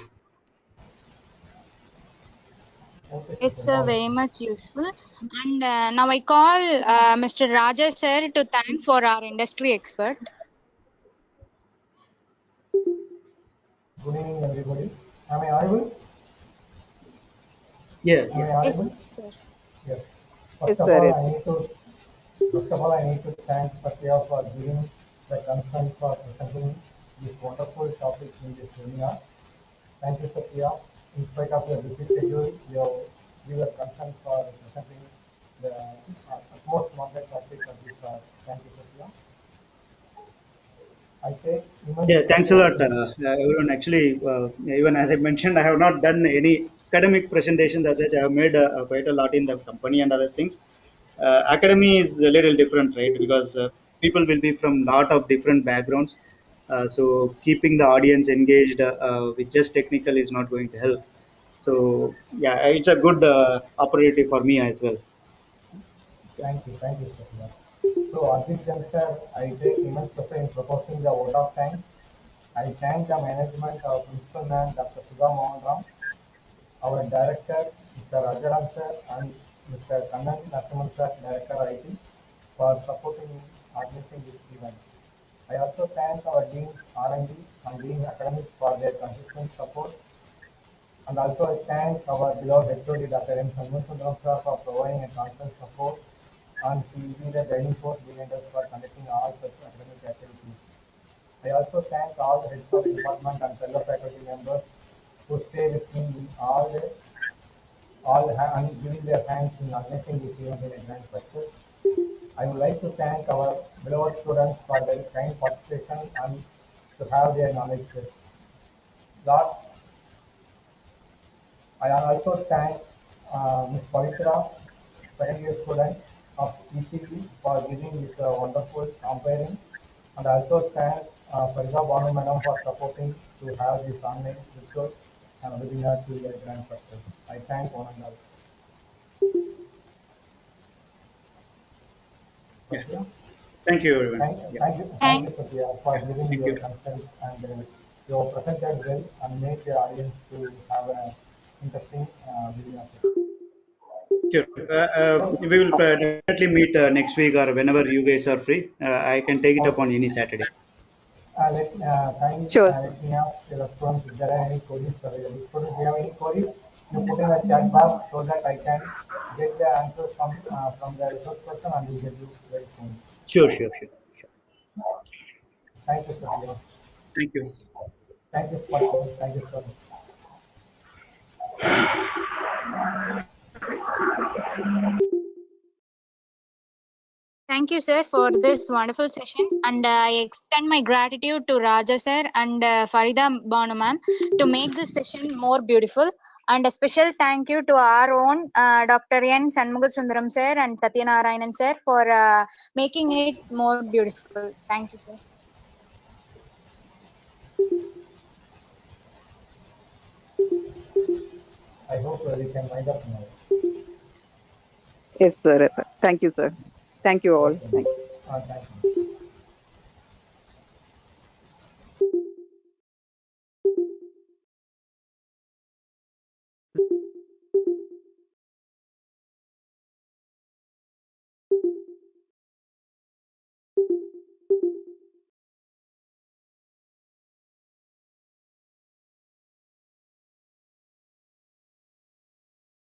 Okay, It's sir. Now, very much useful. And now I call Mr. Raja sir to thank for our industry expert. good evening, everybody. Am I audible? Yeah, Am yeah. I Yes, audible? sir. Yes. Yes, First of sir. all, Yes. I need to thank Satya for giving the consent for presenting this wonderful topic in this webinar. Thank you, Satya. In spite of your busy schedule, you give your consent for presenting the most wanted topic of this class. Thank you, Satya. I take immense Yeah, thanks a pleasure lot, in everyone. Actually, even as I mentioned, I have not done any academic presentations as such. I have made quite a lot in the company and other things. Academy is a little different, right? Because people will be from lot of different backgrounds. So keeping the audience engaged with just technical is not going to help. So yeah, it's a good opportunity for me as well. thank you, Satya. So at this juncture, I take immense pleasure in proposing the vote of thanks. I thank the management of Principal Man Dr. Sudha Mohan, our director, Mr. Rajaram sir, and Mr. Kannan Narasimhan sir, Director IT, for supporting organizing this event. I also thank our Deans R&D and Dean Academics for their consistent support. And also I thank our beloved HOD Dr. M. Sanmusundaram sir for providing a constant support, and he will be the guiding force behind us for conducting all such academic activities. I also thank all the heads of department and fellow faculty members who stay with me in and giving their hands in organizing this event in a grand success. I would like to thank our beloved students for their kind participation and to have their knowledge shared. Lord, I also thank Ms. Pavitra, second year student of ECE, for giving this wonderful comparing, and I also thank Farida Banu Madam for supporting to have this online virtual webinar to a grand success. I thank one and all. Yeah, Satya, thank you, everyone. Yeah, thank Thank you, Satya, for yeah, giving thank your you. consent, and you have presented well and make the audience to have an interesting webinar. Sure. We will definitely meet next week or whenever you guys are free. I can take it up Okay. on any Saturday. Kindly Sure. let me ask the response if there are any queries available. Students, if you have any queries, you put in the chat box so that I can get the answers from the resource person and will get you very soon. Sure, sure, sure, sure. Thank you, Satya. Thank you. Thank you, Satya. Thank you, sir. Thank you, sir, for this wonderful session. And I extend my gratitude to Raja, sir, and Farida Banu, ma'am, to make this session more beautiful. And a special thank you to our own Dr. N. Sundaram, sir, and Satyanarayanan, sir, for making it more beautiful. Thank you, sir. I hope we can wind up now. Yes, sir. Yes, sir. Thank you, sir. Thank you all. Okay. Thank you. Thank you.